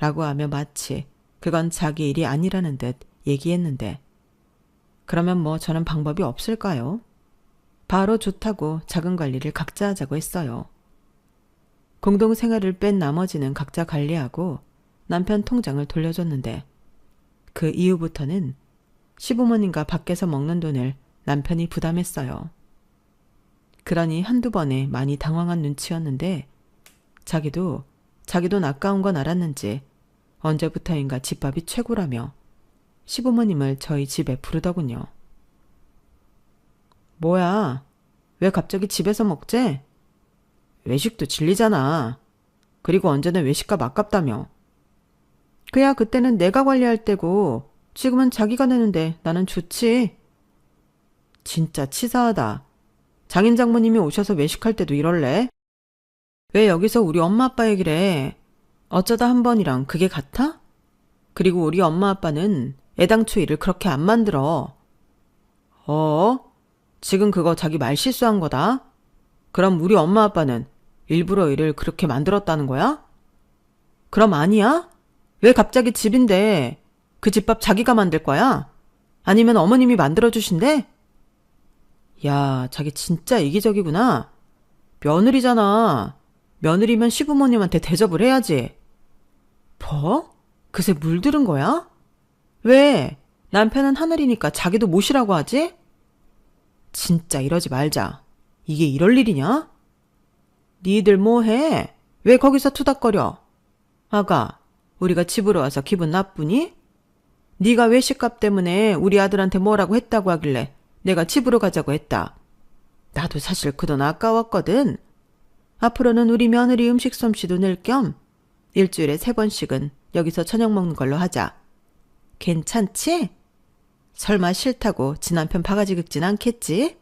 라고 하며 마치 그건 자기 일이 아니라는 듯 얘기했는데 그러면 뭐 저는 방법이 없을까요? 바로 좋다고 자금 관리를 각자 하자고 했어요. 공동생활을 뺀 나머지는 각자 관리하고 남편 통장을 돌려줬는데 그 이후부터는 시부모님과 밖에서 먹는 돈을 남편이 부담했어요. 그러니 한두 번에 많이 당황한 눈치였는데 자기도 아까운 건 알았는지 언제부터인가 집밥이 최고라며 시부모님을 저희 집에 부르더군요. 뭐야? 왜 갑자기 집에서 먹재? 외식도 질리잖아. 그리고 언제는 외식값 아깝다며. 그야 그때는 내가 관리할 때고 지금은 자기가 내는데 나는 좋지. 진짜 치사하다. 장인 장모님이 오셔서 외식할 때도 이럴래? 왜 여기서 우리 엄마 아빠 얘기를 해? 어쩌다 한 번이랑 그게 같아? 그리고 우리 엄마 아빠는 애당초 일을 그렇게 안 만들어. 지금 그거 자기 말 실수한 거다? 그럼 우리 엄마 아빠는 일부러 일을 그렇게 만들었다는 거야? 그럼 아니야? 왜 갑자기 집인데 그 집밥 자기가 만들 거야? 아니면 어머님이 만들어주신대? 야, 자기 진짜 이기적이구나. 며느리잖아. 며느리면 시부모님한테 대접을 해야지. 뭐? 그새 물들은 거야? 왜? 남편은 하늘이니까 자기도 모시라고 하지? 진짜 이러지 말자. 이게 이럴 일이냐? 니들 뭐해? 왜 거기서 투닥거려? 아가, 우리가 집으로 와서 기분 나쁘니? 네가 외식값 때문에 우리 아들한테 뭐라고 했다고 하길래 내가 집으로 가자고 했다. 나도 사실 그 돈 아까웠거든. 앞으로는 우리 며느리 음식 솜씨도 늘 겸 일주일에 3번씩은 여기서 저녁 먹는 걸로 하자. 괜찮지? 설마 싫다고 지 남편 바가지 긁진 않겠지?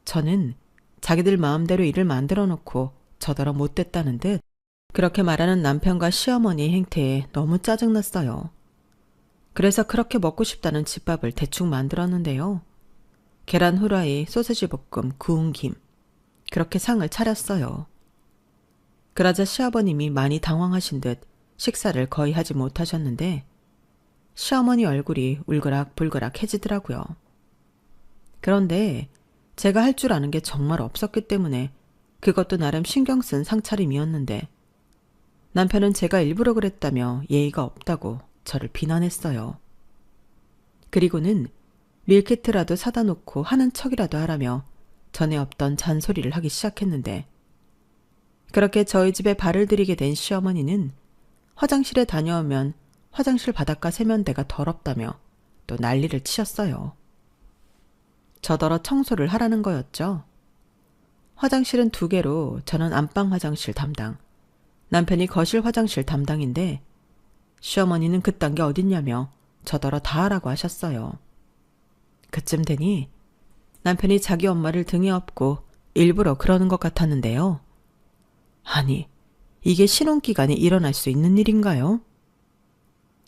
저는 자기들 마음대로 일을 만들어 놓고 저더러 못됐다는 듯 그렇게 말하는 남편과 시어머니 행태에 너무 짜증났어요. 그래서 그렇게 먹고 싶다는 집밥을 대충 만들었는데요. 계란 후라이, 소세지 볶음, 구운 김 그렇게 상을 차렸어요. 그러자 시아버님이 많이 당황하신 듯 식사를 거의 하지 못하셨는데 시어머니 얼굴이 울그락불그락해지더라고요. 그런데 제가 할 줄 아는 게 정말 없었기 때문에 그것도 나름 신경 쓴 상차림이었는데 남편은 제가 일부러 그랬다며 예의가 없다고 저를 비난했어요. 그리고는 밀키트라도 사다 놓고 하는 척이라도 하라며 전에 없던 잔소리를 하기 시작했는데 그렇게 저희 집에 발을 들이게 된 시어머니는 화장실에 다녀오면 화장실 바닥과 세면대가 더럽다며 또 난리를 치셨어요. 저더러 청소를 하라는 거였죠. 화장실은 2개로 저는 안방 화장실 담당, 남편이 거실 화장실 담당인데 시어머니는 그딴 게 어딨냐며 저더러 다 하라고 하셨어요. 그쯤 되니 남편이 자기 엄마를 등에 업고 일부러 그러는 것 같았는데요. 아니, 이게 신혼기간에 일어날 수 있는 일인가요?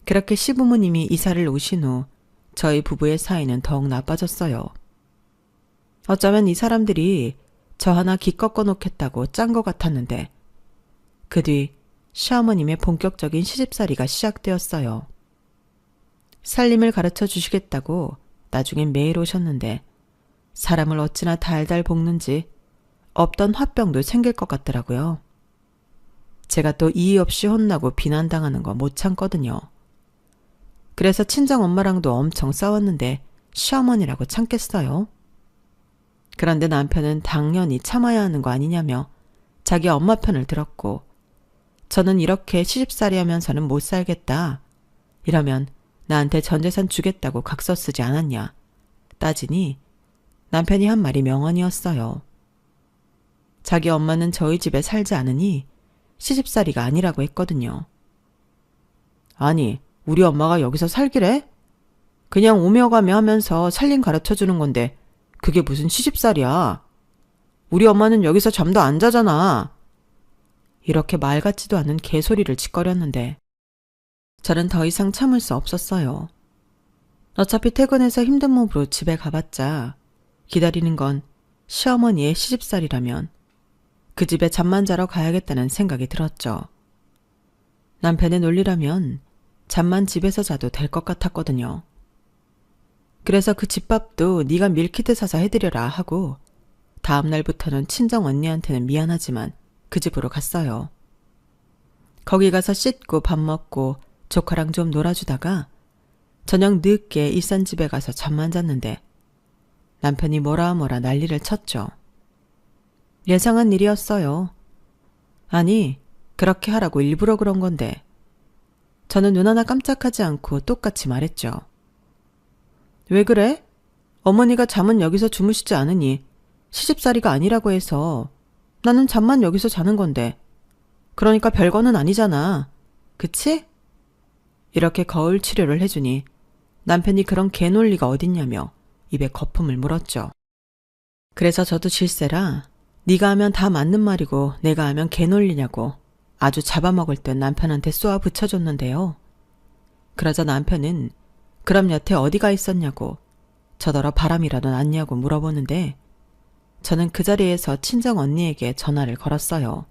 그렇게 시부모님이 이사를 오신 후 저희 부부의 사이는 더욱 나빠졌어요. 어쩌면 이 사람들이 저 하나 기 꺾어 놓겠다고 짠 것 같았는데 그 뒤 시어머님의 본격적인 시집살이가 시작되었어요. 살림을 가르쳐 주시겠다고 나중엔 매일 오셨는데 사람을 어찌나 달달 볶는지 없던 화병도 생길 것 같더라고요. 제가 또 이의 없이 혼나고 비난당하는 거 못 참거든요. 그래서 친정엄마랑도 엄청 싸웠는데 시어머니라고 참겠어요? 그런데 남편은 당연히 참아야 하는 거 아니냐며 자기 엄마 편을 들었고 저는 이렇게 시집살이 하면서는 못 살겠다. 이러면 나한테 전 재산 주겠다고 각서 쓰지 않았냐. 따지니 남편이 한 말이 명언이었어요. 자기 엄마는 저희 집에 살지 않으니 시집살이가 아니라고 했거든요. 아니, 우리 엄마가 여기서 살기래? 그냥 오며 가며 하면서 살림 가르쳐주는 건데 그게 무슨 시집살이야. 우리 엄마는 여기서 잠도 안 자잖아. 이렇게 말 같지도 않은 개소리를 짓거렸는데 저는 더 이상 참을 수 없었어요. 어차피 퇴근해서 힘든 몸으로 집에 가봤자 기다리는 건 시어머니의 시집살이라면 그 집에 잠만 자러 가야겠다는 생각이 들었죠. 남편의 논리라면 잠만 집에서 자도 될 것 같았거든요. 그래서 그 집밥도 네가 밀키트 사서 해드려라 하고 다음 날부터는 친정 언니한테는 미안하지만 그 집으로 갔어요. 거기 가서 씻고 밥 먹고 조카랑 좀 놀아주다가 저녁 늦게 일산 집에 가서 잠만 잤는데 남편이 뭐라 난리를 쳤죠. 예상한 일이었어요. 아니, 그렇게 하라고 일부러 그런 건데. 저는 눈 하나 깜짝하지 않고 똑같이 말했죠. 왜 그래? 어머니가 잠은 여기서 주무시지 않으니 시집살이가 아니라고 해서 나는 잠만 여기서 자는 건데. 그러니까 별거는 아니잖아. 그치? 이렇게 거울 치료를 해주니 남편이 그런 개논리가 어딨냐며 입에 거품을 물었죠. 그래서 저도 질세라 네가 하면 다 맞는 말이고 내가 하면 개논리냐고 아주 잡아먹을 듯 남편한테 쏘아 붙여줬는데요. 그러자 남편은 그럼 여태 어디가 있었냐고 저더러 바람이라도 났냐고 물어보는데 저는 그 자리에서 친정 언니에게 전화를 걸었어요.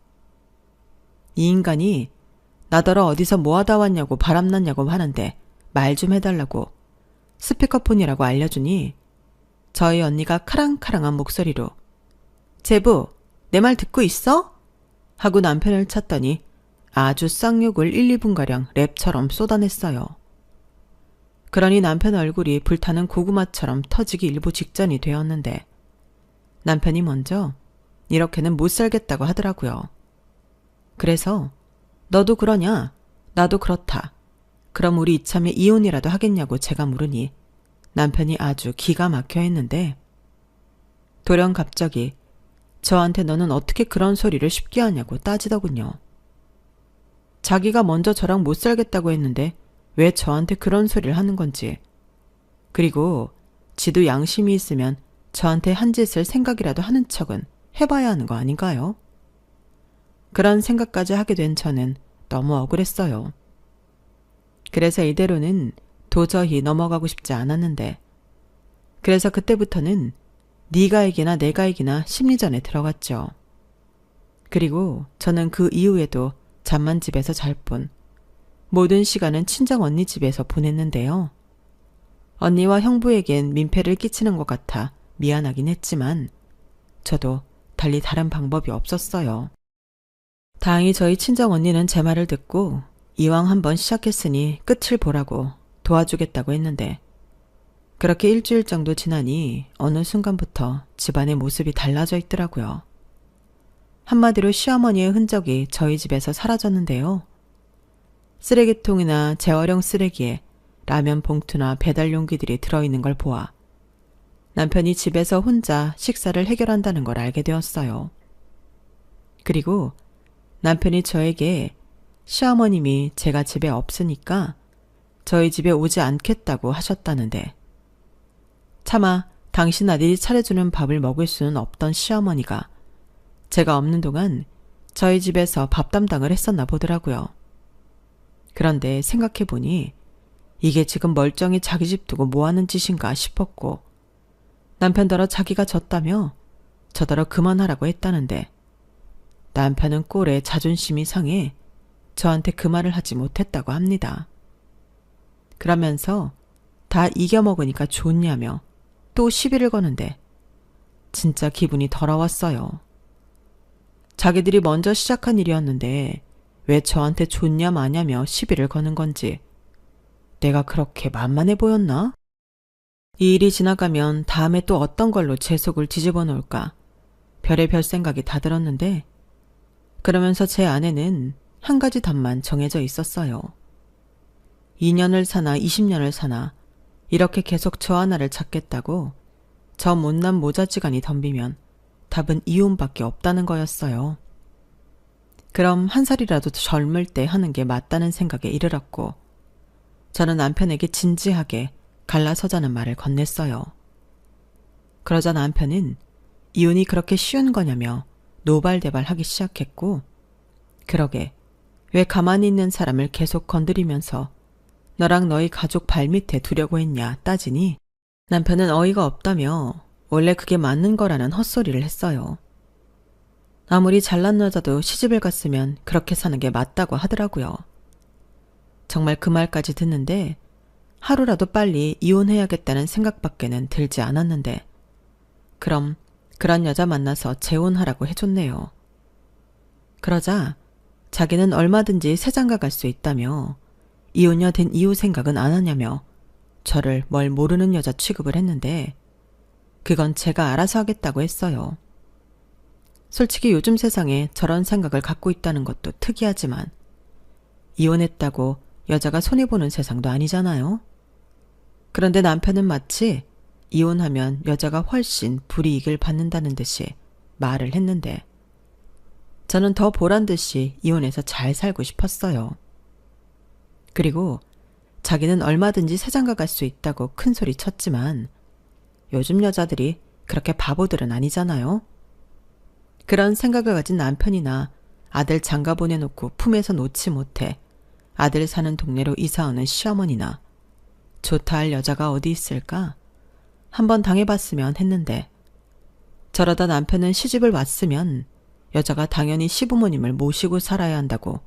이 인간이 나더러 어디서 뭐하다 왔냐고 바람났냐고 하는데 말 좀 해달라고 스피커폰이라고 알려주니 저희 언니가 카랑카랑한 목소리로 제부, 내 말 듣고 있어? 하고 남편을 찼더니 아주 쌍욕을 1, 2분가량 랩처럼 쏟아냈어요. 그러니 남편 얼굴이 불타는 고구마처럼 터지기 일보 직전이 되었는데 남편이 먼저 이렇게는 못 살겠다고 하더라고요. 그래서 너도 그러냐? 나도 그렇다. 그럼 우리 이참에 이혼이라도 하겠냐고 제가 물으니 남편이 아주 기가 막혀 했는데 돌연 갑자기 저한테 너는 어떻게 그런 소리를 쉽게 하냐고 따지더군요. 자기가 먼저 저랑 못 살겠다고 했는데 왜 저한테 그런 소리를 하는 건지. 그리고 지도 양심이 있으면 저한테 한 짓을 생각이라도 하는 척은 해봐야 하는 거 아닌가요? 그런 생각까지 하게 된 저는 너무 억울했어요. 그래서 이대로는 도저히 넘어가고 싶지 않았는데 그래서 그때부터는 네가 이기나 내가 이기나 심리전에 들어갔죠. 그리고 저는 그 이후에도 잠만 집에서 잘 뿐 모든 시간은 친정 언니 집에서 보냈는데요. 언니와 형부에겐 민폐를 끼치는 것 같아 미안하긴 했지만 저도 달리 다른 방법이 없었어요. 다행히 저희 친정 언니는 제 말을 듣고 이왕 한번 시작했으니 끝을 보라고 도와주겠다고 했는데 그렇게 일주일 정도 지나니 어느 순간부터 집안의 모습이 달라져 있더라고요. 한마디로 시어머니의 흔적이 저희 집에서 사라졌는데요. 쓰레기통이나 재활용 쓰레기에 라면 봉투나 배달 용기들이 들어있는 걸 보아 남편이 집에서 혼자 식사를 해결한다는 걸 알게 되었어요. 그리고 남편이 저에게 시어머님이 제가 집에 없으니까 저희 집에 오지 않겠다고 하셨다는데 차마 당신 아들이 차려주는 밥을 먹을 수는 없던 시어머니가 제가 없는 동안 저희 집에서 밥 담당을 했었나 보더라고요. 그런데 생각해보니 이게 지금 멀쩡히 자기 집 두고 뭐하는 짓인가 싶었고 남편더러 자기가 졌다며 저더러 그만하라고 했다는데 남편은 꼴에 자존심이 상해 저한테 그 말을 하지 못했다고 합니다. 그러면서 다 이겨먹으니까 좋냐며 또 시비를 거는데 진짜 기분이 더러웠어요. 자기들이 먼저 시작한 일이었는데 왜 저한테 좋냐 마냐며 시비를 거는 건지 내가 그렇게 만만해 보였나? 이 일이 지나가면 다음에 또 어떤 걸로 제 속을 뒤집어 놓을까 별의별 생각이 다 들었는데 그러면서 제 안에는 한 가지 답만 정해져 있었어요. 2년을 사나 20년을 사나 이렇게 계속 저 하나를 찾겠다고 저 못난 모자지간이 덤비면 답은 이혼밖에 없다는 거였어요. 그럼 한 살이라도 더 젊을 때 하는 게 맞다는 생각에 이르렀고, 저는 남편에게 진지하게 갈라서자는 말을 건넸어요. 그러자 남편은 이혼이 그렇게 쉬운 거냐며 노발대발하기 시작했고, 그러게 왜 가만히 있는 사람을 계속 건드리면서 너랑 너희 가족 발밑에 두려고 했냐 따지니, 남편은 어이가 없다며 원래 그게 맞는 거라는 헛소리를 했어요. 아무리 잘난 여자도 시집을 갔으면 그렇게 사는 게 맞다고 하더라고요. 정말 그 말까지 듣는데 하루라도 빨리 이혼해야겠다는 생각밖에는 들지 않았는데, 그럼 그런 여자 만나서 재혼하라고 해줬네요. 그러자 자기는 얼마든지 새장가 갈 수 있다며 이혼녀 된 이후 생각은 안 하냐며 저를 뭘 모르는 여자 취급을 했는데, 그건 제가 알아서 하겠다고 했어요. 솔직히 요즘 세상에 저런 생각을 갖고 있다는 것도 특이하지만, 이혼했다고 여자가 손해보는 세상도 아니잖아요. 그런데 남편은 마치 이혼하면 여자가 훨씬 불이익을 받는다는 듯이 말을 했는데, 저는 더 보란 듯이 이혼해서 잘 살고 싶었어요. 그리고 자기는 얼마든지 새장가 갈 수 있다고 큰 소리 쳤지만, 요즘 여자들이 그렇게 바보들은 아니잖아요. 그런 생각을 가진 남편이나 아들 장가 보내놓고 품에서 놓지 못해 아들 사는 동네로 이사 오는 시어머니나 좋다 할 여자가 어디 있을까? 한번 당해봤으면 했는데, 저러다 남편은 시집을 왔으면 여자가 당연히 시부모님을 모시고 살아야 한다고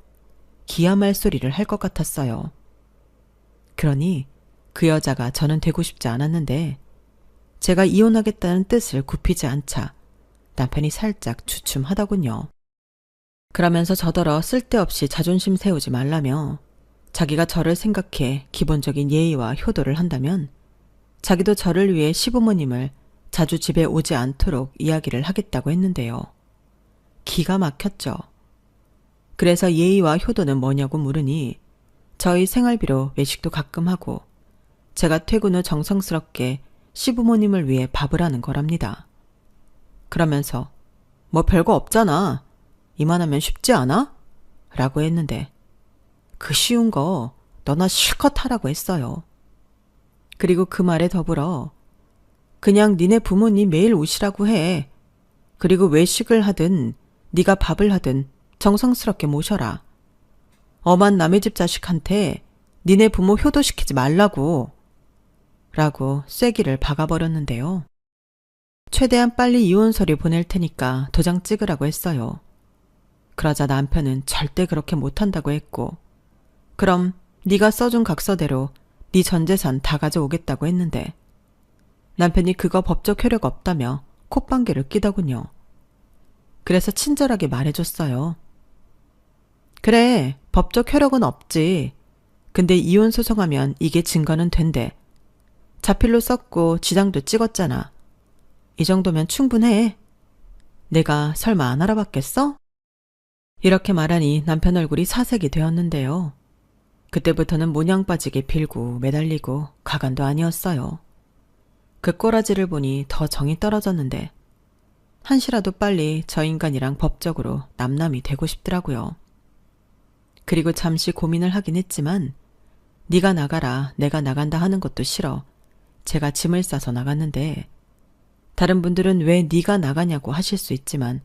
기야말 소리를 할 것 같았어요. 그러니 그 여자가 저는 되고 싶지 않았는데, 제가 이혼하겠다는 뜻을 굽히지 않자 남편이 살짝 주춤하더군요. 그러면서 저더러 쓸데없이 자존심 세우지 말라며, 자기가 저를 생각해 기본적인 예의와 효도를 한다면 자기도 저를 위해 시부모님을 자주 집에 오지 않도록 이야기를 하겠다고 했는데요. 기가 막혔죠. 그래서 예의와 효도는 뭐냐고 물으니 저희 생활비로 외식도 가끔 하고 제가 퇴근 후 정성스럽게 시부모님을 위해 밥을 하는 거랍니다. 그러면서 뭐 별거 없잖아. 이만하면 쉽지 않아? 라고 했는데, 그 쉬운 거 너나 실컷 하라고 했어요. 그리고 그 말에 더불어 그냥 니네 부모님 매일 오시라고 해. 그리고 외식을 하든 네가 밥을 하든 정성스럽게 모셔라. 엄한 남의 집 자식한테 니네 부모 효도시키지 말라고. 라고 쐐기를 박아버렸는데요. 최대한 빨리 이혼 서류 보낼 테니까 도장 찍으라고 했어요. 그러자 남편은 절대 그렇게 못한다고 했고, 그럼 네가 써준 각서대로 네 전 재산 다 가져오겠다고 했는데, 남편이 그거 법적 효력 없다며 콧방귀를 끼더군요. 그래서 친절하게 말해줬어요. 그래, 법적 효력은 없지. 근데 이혼 소송하면 이게 증거는 된대. 자필로 썼고 지장도 찍었잖아. 이 정도면 충분해. 내가 설마 안 알아봤겠어? 이렇게 말하니 남편 얼굴이 사색이 되었는데요. 그때부터는 모냥 빠지게 빌고 매달리고 가관도 아니었어요. 그 꼬라지를 보니 더 정이 떨어졌는데, 한시라도 빨리 저 인간이랑 법적으로 남남이 되고 싶더라고요. 그리고 잠시 고민을 하긴 했지만, 네가 나가라 내가 나간다 하는 것도 싫어 제가 짐을 싸서 나갔는데, 다른 분들은 왜 네가 나가냐고 하실 수 있지만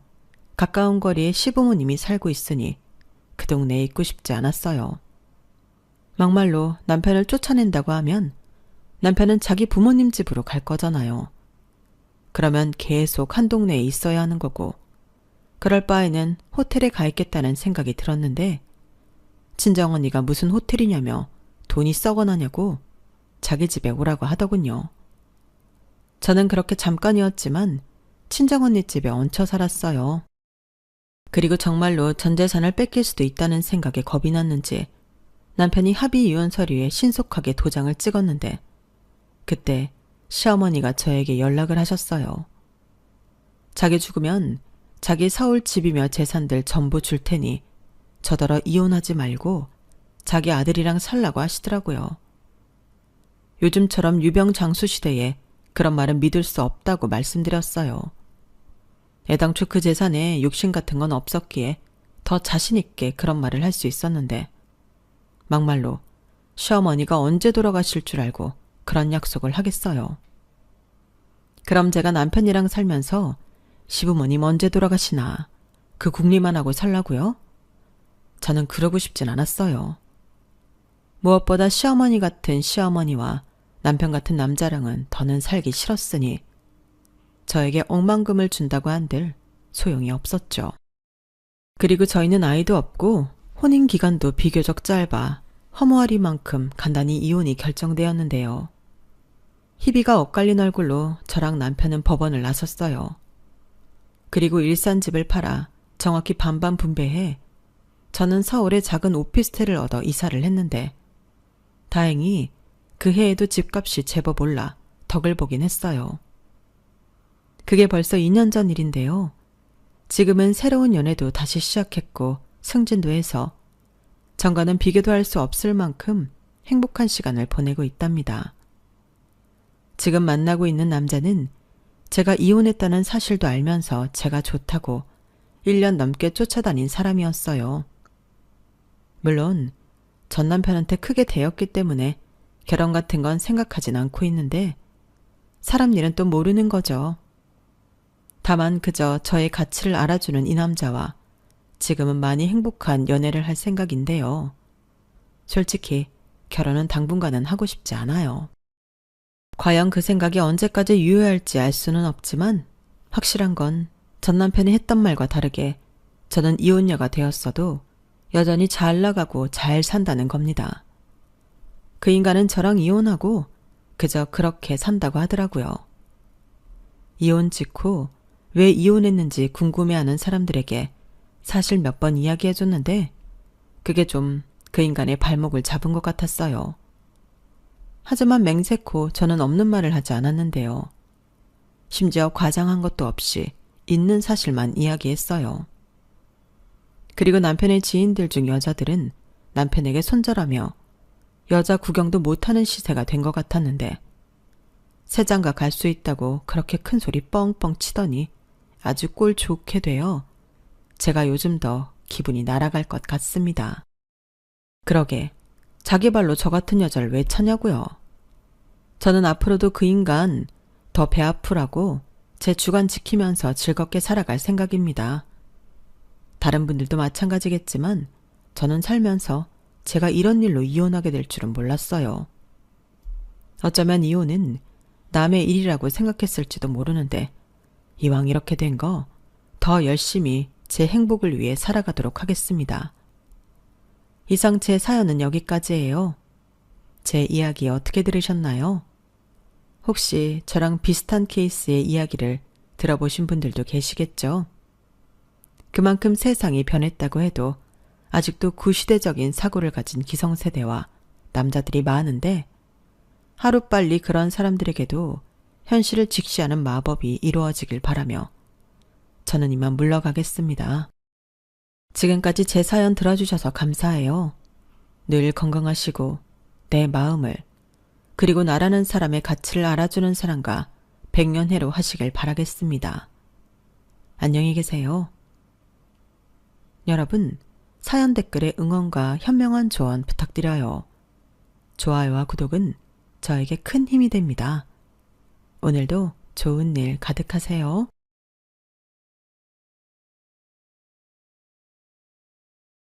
가까운 거리에 시부모님이 살고 있으니 그 동네에 있고 싶지 않았어요. 막말로 남편을 쫓아낸다고 하면 남편은 자기 부모님 집으로 갈 거잖아요. 그러면 계속 한 동네에 있어야 하는 거고, 그럴 바에는 호텔에 가 있겠다는 생각이 들었는데, 친정언니가 무슨 호텔이냐며 돈이 썩어나냐고 자기 집에 오라고 하더군요. 저는 그렇게 잠깐이었지만 친정언니 집에 얹혀 살았어요. 그리고 정말로 전 재산을 뺏길 수도 있다는 생각에 겁이 났는지 남편이 합의 이혼 서류에 신속하게 도장을 찍었는데, 그때 시어머니가 저에게 연락을 하셨어요. 자기 죽으면 자기 서울 집이며 재산들 전부 줄 테니 저더러 이혼하지 말고 자기 아들이랑 살라고 하시더라고요. 요즘처럼 유병장수 시대에 그런 말은 믿을 수 없다고 말씀드렸어요. 애당초 그 재산에 욕심 같은 건 없었기에 더 자신 있게 그런 말을 할 수 있었는데 막말로 시어머니가 언제 돌아가실 줄 알고 그런 약속을 하겠어요. 그럼 제가 남편이랑 살면서 시부모님 언제 돌아가시나 그 궁리만 하고 살라고요? 저는 그러고 싶진 않았어요. 무엇보다 시어머니 같은 시어머니와 남편 같은 남자랑은 더는 살기 싫었으니 저에게 억만금을 준다고 한들 소용이 없었죠. 그리고 저희는 아이도 없고 혼인 기간도 비교적 짧아 허무하리만큼 간단히 이혼이 결정되었는데요. 희비가 엇갈린 얼굴로 저랑 남편은 법원을 나섰어요. 그리고 일산 집을 팔아 정확히 반반 분배해 저는 서울에 작은 오피스텔을 얻어 이사를 했는데 다행히 그 해에도 집값이 제법 올라 덕을 보긴 했어요. 그게 벌써 2년 전 일인데요. 지금은 새로운 연애도 다시 시작했고 승진도 해서 전과는 비교도 할 수 없을 만큼 행복한 시간을 보내고 있답니다. 지금 만나고 있는 남자는 제가 이혼했다는 사실도 알면서 제가 좋다고 1년 넘게 쫓아다닌 사람이었어요. 물론 전 남편한테 크게 대였기 때문에 결혼 같은 건 생각하진 않고 있는데 사람 일은 또 모르는 거죠. 다만 그저 저의 가치를 알아주는 이 남자와 지금은 많이 행복한 연애를 할 생각인데요. 솔직히 결혼은 당분간은 하고 싶지 않아요. 과연 그 생각이 언제까지 유효할지 알 수는 없지만 확실한 건 전 남편이 했던 말과 다르게 저는 이혼녀가 되었어도 여전히 잘 나가고 잘 산다는 겁니다. 그 인간은 저랑 이혼하고 그저 그렇게 산다고 하더라고요. 이혼 직후 왜 이혼했는지 궁금해하는 사람들에게 사실 몇 번 이야기해줬는데 그게 좀 그 인간의 발목을 잡은 것 같았어요. 하지만 맹세코 저는 없는 말을 하지 않았는데요. 심지어 과장한 것도 없이 있는 사실만 이야기했어요. 그리고 남편의 지인들 중 여자들은 남편에게 손절하며 여자 구경도 못하는 시세가 된 것 같았는데 새장가 갈 수 있다고 그렇게 큰 소리 뻥뻥 치더니 아주 꼴 좋게 되어 제가 요즘 더 기분이 날아갈 것 같습니다. 그러게 자기 발로 저 같은 여자를 왜 찾냐고요. 저는 앞으로도 그 인간 더 배 아프라고 제 주관 지키면서 즐겁게 살아갈 생각입니다. 다른 분들도 마찬가지겠지만 저는 살면서 제가 이런 일로 이혼하게 될 줄은 몰랐어요. 어쩌면 이혼은 남의 일이라고 생각했을지도 모르는데 이왕 이렇게 된 거 더 열심히 제 행복을 위해 살아가도록 하겠습니다. 이상 제 사연은 여기까지예요. 제 이야기 어떻게 들으셨나요? 혹시 저랑 비슷한 케이스의 이야기를 들어보신 분들도 계시겠죠? 그만큼 세상이 변했다고 해도 아직도 구시대적인 사고를 가진 기성세대와 남자들이 많은데 하루빨리 그런 사람들에게도 현실을 직시하는 마법이 이루어지길 바라며 저는 이만 물러가겠습니다. 지금까지 제 사연 들어주셔서 감사해요. 늘 건강하시고 내 마음을 그리고 나라는 사람의 가치를 알아주는 사람과 백년해로 하시길 바라겠습니다. 안녕히 계세요. 여러분, 사연 댓글에 응원과 현명한 조언 부탁드려요. 좋아요와 구독은 저에게 큰 힘이 됩니다. 오늘도 좋은 일 가득하세요.